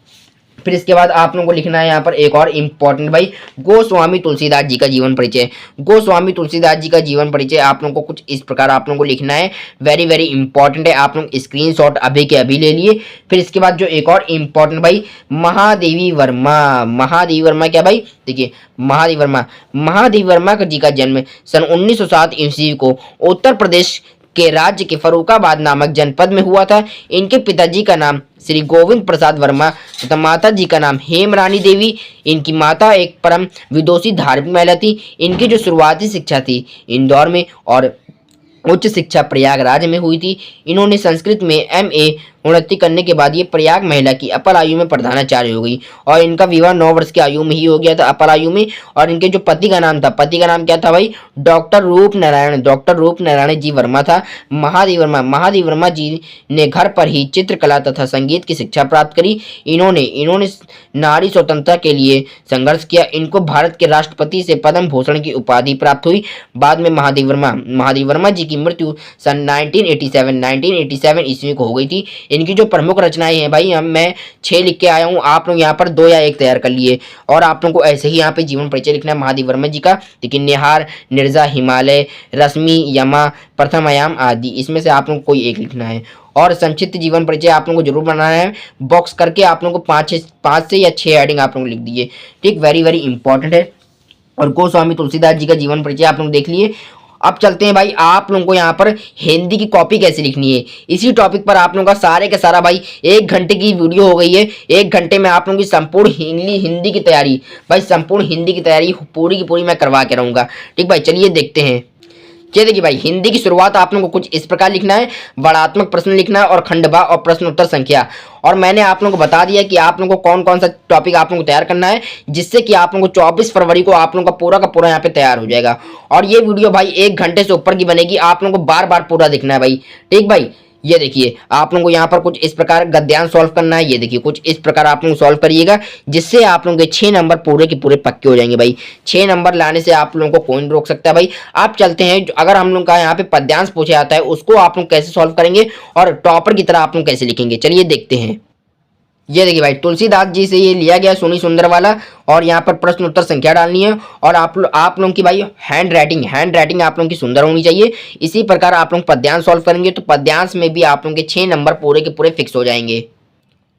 फिर इसके बाद आप लोगों को लिखना है यहाँ पर एक और इम्पोर्टेंट भाई गोस्वामी तुलसीदास जी का जीवन परिचय। गोस्वामी तुलसीदास जी का जीवन परिचय आप लोगों को कुछ इस प्रकार आप लोगों को लिखना है, वेरी वेरी इंपॉर्टेंट है, आप लोग स्क्रीनशॉट अभी के अभी ले लिए। फिर इसके बाद जो एक और इम्पोर्टेंट भाई महादेवी वर्मा क्या भाई, देखिए महादेवी वर्मा जी का जन्म सन 1907 ईस्वी को उत्तर प्रदेश के राज्य के फर्रुखाबाद नामक जनपद में हुआ था। इनके पिताजी का नाम श्री गोविंद प्रसाद वर्मा तथा माता जी का नाम हेमरानी देवी। इनकी माता एक परम विदुषी धार्मिक महिला थी। इनकी जो शुरुआती शिक्षा थी इंदौर में और उच्च शिक्षा प्रयागराज में हुई थी। इन्होंने संस्कृत में MA उन्नति करने के बाद ये प्रयाग महिला की अपल आयु में प्रधानाचार्य हो गई और इनका विवाह 9 वर्ष की आयु में ही हो गया था, अपल आयु में। और इनके जो पति का नाम क्या था भाई, डॉक्टर रूप नारायण जी वर्मा था। महादेवी वर्मा जी ने घर पर ही चित्रकला तथा संगीत की शिक्षा प्राप्त करी। इन्होंने नारी स्वतंत्रता के लिए संघर्ष किया। इनको भारत के राष्ट्रपति से पद्म भूषण की उपाधि प्राप्त हुई। बाद में महादेवी वर्मा जी की मृत्यु सन 1987 ईस्वी को हो गई थी। इनकी जो प्रमुख रचनाएं हैं भाई मैं 6 लिख के आया हूँ, आप लोग यहाँ पर 2 या 1 तैयार कर लिए। और आप लोगों को ऐसे ही यहाँ पे जीवन परिचय लिखना है महादेवी वर्मा जी का, लेकिन निहार, निर्जा, हिमालय, रश्मि, यमा, प्रथम आयाम आदि, इसमें से आप लोग को कोई एक लिखना है। और संक्षिप्त जीवन परिचय आप लोगों को जरूर बनाना है, बॉक्स करके आप लोगों को 5 से या 6 हेडिंग आप लोग लिख दीजिए। ठीक, वेरी वेरी इंपॉर्टेंट है। और गोस्वामी तुलसीदास जी का जीवन परिचय आप लोग देख लिए। अब चलते हैं भाई आप लोगों को यहाँ पर हिंदी की कॉपी कैसे लिखनी है, इसी टॉपिक पर आप लोगों का सारे का सारा भाई 1 घंटे की वीडियो हो गई है। 1 घंटे में आप लोगों की संपूर्ण हिंदी की तैयारी, भाई संपूर्ण हिंदी की तैयारी पूरी की पूरी मैं करवा के रहूँगा। ठीक भाई, चलिए देखते हैं। ये देखिए भाई हिंदी की शुरुआत आप लोगों को कुछ इस प्रकार लिखना है, वर्णात्मक प्रश्न लिखना है और खंडवा और प्रश्न उत्तर संख्या। और मैंने आप लोगों को बता दिया कि आप लोगों को कौन कौन सा टॉपिक आप लोगों को तैयार करना है, जिससे कि आप लोगों को 24 फरवरी को आप लोगों का पूरा यहाँ पे तैयार हो जाएगा। और ये वीडियो भाई 1 घंटे से ऊपर की बनेगी, आप लोगों को बार बार पूरा देखना है भाई। ठीक भाई, ये देखिए आप लोगों को यहाँ पर कुछ इस प्रकार गद्यांश सॉल्व करना है। ये देखिए कुछ इस प्रकार आप लोग सॉल्व करिएगा, जिससे आप लोगों के 6 नंबर पूरे के पूरे पक्के हो जाएंगे भाई। 6 नंबर लाने से आप लोगों को कौन रोक सकता है भाई। आप चलते हैं, अगर हम लोग का यहाँ पे पद्यांश पूछे जाता है उसको आप लोग कैसे सॉल्व करेंगे और टॉपर की तरह आप लोग कैसे लिखेंगे, चलिए देखते हैं। ये देखिए भाई तुलसीदास जी से ये लिया गया सुनी सुंदर वाला, और यहाँ पर प्रश्न उत्तर संख्या डालनी है। और आप लोगों की भाई हैंड राइटिंग आप लोगों की सुंदर होनी चाहिए। इसी प्रकार आप लोग पद्यांश सॉल्व करेंगे तो पद्यांश में भी आप लोगों के 6 नंबर पूरे के पूरे फिक्स हो जाएंगे।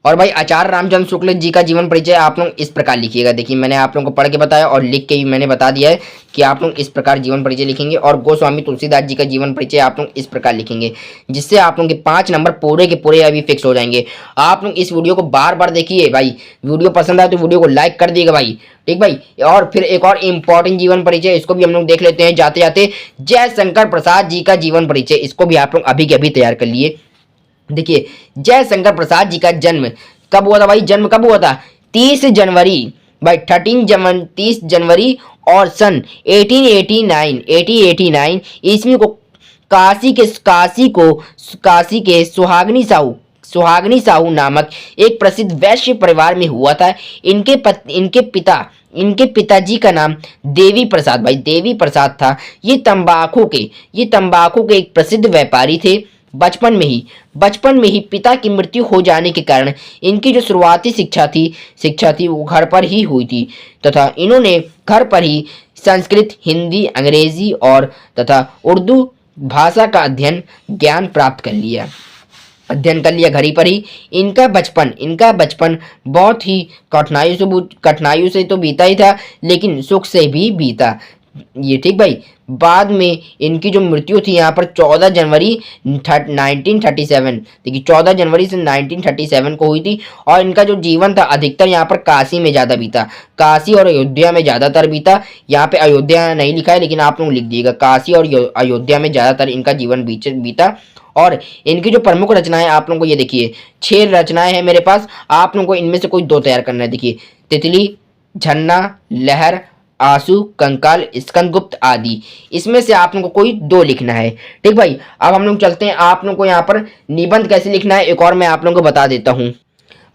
और भाई आचार्य रामचंद्र शुक्ल जी का जीवन परिचय आप लोग इस प्रकार लिखिएगा। देखिए मैंने आप लोगों को पढ़ के बताया और लिख के भी मैंने बता दिया है कि आप लोग इस प्रकार जीवन परिचय लिखेंगे। और गोस्वामी तुलसीदास जी का जीवन परिचय आप लोग इस प्रकार लिखेंगे, जिससे आप लोग के 5 नंबर पूरे के पूरे अभी फिक्स हो जाएंगे। आप लोग इस वीडियो को बार बार देखिए भाई, वीडियो पसंद आए तो वीडियो को लाइक कर दिएगा भाई, ठीक भाई। और फिर एक और इम्पोर्टेंट जीवन परिचय, इसको भी हम लोग देख लेते हैं जाते जाते। जयशंकर प्रसाद जी का जीवन परिचय, इसको भी आप लोग अभी के अभी तैयार कर लिए। देखिए जयशंकर प्रसाद जी का जन्म कब हुआ था भाई, जन्म कब हुआ था 30 जनवरी भाई 30 जनवरी और सन 1889 ईस्वी को काशी के सुहागनी साहू नामक एक प्रसिद्ध वैश्य परिवार में हुआ था। इनके पिताजी का नाम देवी प्रसाद था। ये तंबाकू के एक प्रसिद्ध व्यापारी थे। बचपन में ही पिता की मृत्यु हो जाने के कारण इनकी जो शुरुआती शिक्षा थी वो घर पर ही हुई थी, तथा इन्होंने घर पर ही संस्कृत, हिंदी, अंग्रेजी और तथा उर्दू भाषा का ज्ञान प्राप्त कर लिया घर ही पर ही। इनका बचपन बहुत ही कठिनाइयों से तो बीता ही था, लेकिन सुख से भी बीता ये, ठीक भाई। बाद में इनकी जो मृत्यु थी यहाँ पर 14 जनवरी 1937, देखिए 14 जनवरी से 1937 को हुई थी। और इनका जो जीवन था अधिकतर यहाँ पर काशी में ज़्यादा बीता, काशी और अयोध्या में ज़्यादातर बीता। यहाँ पे अयोध्या नहीं लिखा है, लेकिन आप लोग लिख दिएगा काशी और अयोध्या में ज़्यादातर इनका जीवन बीता। और इनकी जो प्रमुख रचनाएं आप लोगों को ये देखिए 6 रचनाएं हैं मेरे पास, आप लोगों को इनमें से कोई 2 तैयार करना है। देखिए तितली, झन्ना, लहर, आंसू, कंकाल, स्कंदगुप्त आदि, इसमें से आप लोगों को कोई 2 लिखना है, ठीक भाई। अब हम लोग चलते हैं, आप लोगों को यहाँ पर निबंध कैसे लिखना है एक और मैं आप लोगों को बता देता हूँ।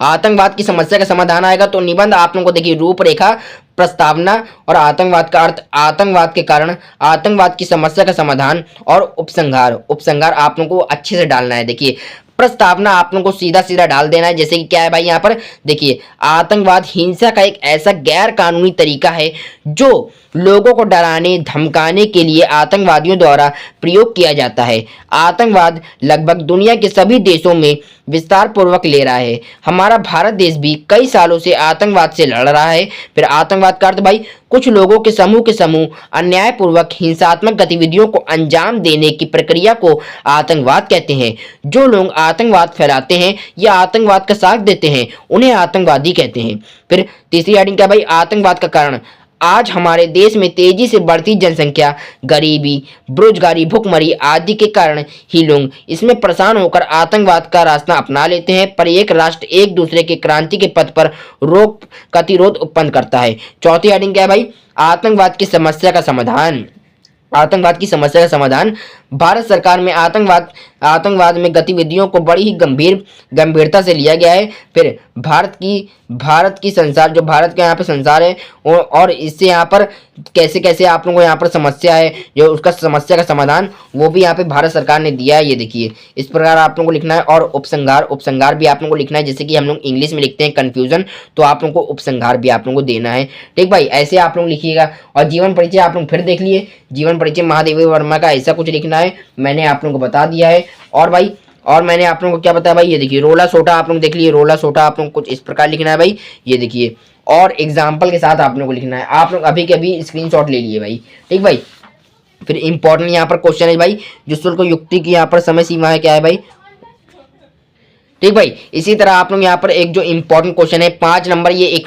आतंकवाद की समस्या का समाधान आएगा, तो निबंध आप लोगों को देखिए रूपरेखा, प्रस्तावना और आतंकवाद का अर्थ, आतंकवाद के कारण, आतंकवाद की समस्या का समाधान और उपसंहार आप लोगों को अच्छे से डालना है। देखिए प्रस्तावना आप लोगों को सीधा सीधा डाल देना है, जैसे कि क्या है भाई यहाँ पर देखिए, आतंकवाद हिंसा का एक ऐसा गैर कानूनी तरीका है जो लोगों को डराने धमकाने के लिए आतंकवादियों द्वारा प्रयोग किया जाता है। आतंकवाद लगभग दुनिया के सभी देशों में विस्तार पूर्वक ले रहा है। हमारा भारत देश भी कई सालों से आतंकवाद से लड़ रहा है। फिर आतंकवाद का अर्थ भाई, कुछ लोगों के समूह अन्यायपूर्वक हिंसात्मक गतिविधियों को अंजाम देने की प्रक्रिया को आतंकवाद कहते हैं। जो लोग आतंकवाद फैलाते हैं या आतंकवाद का साथ देते हैं उन्हें आतंकवादी कहते हैं। फिर तीसरी हेडिंग क्या भाई, आतंकवाद का कारण। आज हमारे देश में तेजी से बढ़ती जनसंख्या, गरीबी, बेरोजगारी, भुखमरी आदि के कारण ही लोग इसमें परेशान होकर आतंकवाद का रास्ता अपना लेते हैं। पर एक राष्ट्र एक दूसरे के क्रांति के पथ पर गतिरोध उत्पन्न करता है। चौथी हेडिंग क्या है भाई, आतंकवाद की समस्या का समाधान। भारत सरकार में आतंकवाद में गतिविधियों को बड़ी ही गंभीरता से लिया गया है। फिर भारत की संसार, जो भारत का यहाँ पे संसार है और इससे यहाँ पर कैसे कैसे आप लोगों को यहाँ पर समस्या है, जो उसका समस्या का समाधान वो भी यहाँ पे भारत सरकार ने दिया है। ये देखिए इस प्रकार आप लोगों को लिखना है। और उपसंहार भी आप लोगों को लिखना है, जैसे कि हम लोग इंग्लिश में लिखते हैं कंफ्यूजन, तो आप लोगों को उपसंहार भी आप लोगों को देना है, ठीक भाई। ऐसे आप लोग लिखिएगा। और जीवन परिचय आप लोग फिर देख लिए, जीवन परिचय महादेवी वर्मा का ऐसा कुछ लिखना है, मैंने आप लोगों को बता दिया है। और भाई और मैंने आप लोगों को क्या बताया भाई, ये देखिए रोला सोटा आप लोग देख लिए, रोला सोटा आप लोग कुछ इस प्रकार लिखना है भाई, ये देखिए। और एग्जाम्पल के साथ आप लोगों को लिखना है। आप लोग अभी के अभी स्क्रीनशॉट ले लिए भाई, ठीक भाई। फिर इंपॉर्टेंट यहाँ पर क्वेश्चन है भाई, जो शुल्क युक्ति की यहाँ पर समय सीमा है क्या है भाई, ठीक भाई। इसी तरह आप लोग यहाँ पर एक जो इंपॉर्टेंट क्वेश्चन है 5 नंबर, ये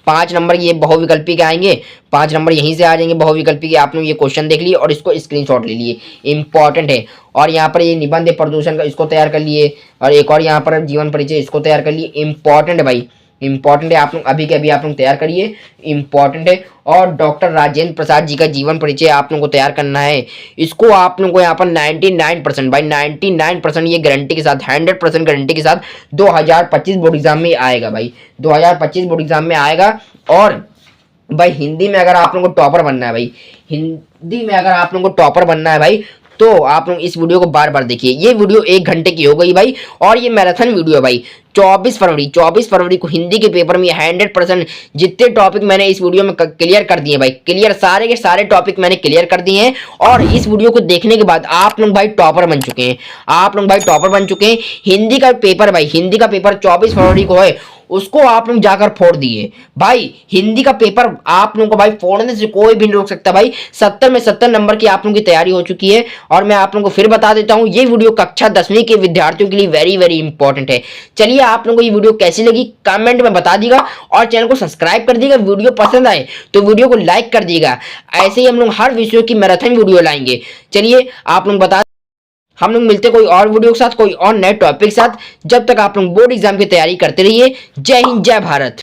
5 नंबर ये बहुविकल्पी के आएंगे, 5 नंबर यहीं से आ जाएंगे बहुविकल्पी के। आप लोग ये क्वेश्चन देख लिए और इसको स्क्रीनशॉट ले लिए, इंपॉर्टेंट है। और यहाँ पर ये निबंध प्रदूषण का, इसको तैयार कर लिए। और एक और यहाँ पर जीवन परिचय, इसको तैयार कर लिए, इंपॉर्टेंट है भाई, इंपॉर्टेंट है। आप लोग अभी के अभी आप लोग तैयार करिए, इंपॉर्टेंट है। और डॉक्टर राजेंद्र प्रसाद जी का जीवन परिचय आप लोगों को तैयार करना है। इसको आप लोगों को यहाँ पर 99% भाई 99% ये गारंटी के साथ, 100% गारंटी के साथ 2025 बोर्ड एग्जाम में आएगा भाई, 2025 बोर्ड एग्जाम में आएगा। और भाई हिंदी में अगर आप लोगों को टॉपर बनना है भाई, हिंदी में अगर आप लोगों को टॉपर बनना है भाई, तो आप लोग इस वीडियो को बार बार देखिए। ये वीडियो 1 घंटे की हो गई भाई, और ये मैराथन वीडियो भाई 24 फरवरी को हिंदी के पेपर में 100% जितने टॉपिक मैंने इस वीडियो में क्लियर कर दिए भाई, क्लियर सारे के सारे टॉपिक मैंने क्लियर कर दिए हैं। और इस वीडियो को देखने के बाद आप लोग भाई टॉपर बन चुके हैं, आप लोग भाई टॉपर बन चुके हैं। हिंदी का पेपर भाई, हिंदी का पेपर 24 फरवरी को है, उसको आप लोग जाकर फोड़ दिए भाई। हिंदी का पेपर आप लोगों को भाई फोड़ने से कोई भी नहीं रोक सकता भाई। 70 में 70 नंबर की आप लोगों की तैयारी हो चुकी है। और मैं आप लोगों को फिर बता देता हूं, ये वीडियो कक्षा 10वीं के विद्यार्थियों के लिए वेरी वेरी इंपॉर्टेंट है। चलिए, आप लोगों को ये वीडियो कैसी लगी कमेंट में बता दीजिएगा, और चैनल को सब्सक्राइब कर दीजिएगा। वीडियो पसंद आए तो वीडियो को लाइक कर दीजिएगा। ऐसे ही हम लोग हर विषयों की मैराथन वीडियो लाएंगे। चलिए, आप लोग बता, हम लोग मिलते कोई और वीडियो के साथ, कोई और नए टॉपिक के साथ। जब तक आप लोग बोर्ड एग्जाम की तैयारी करते रहिए। जय हिंद, जय भारत।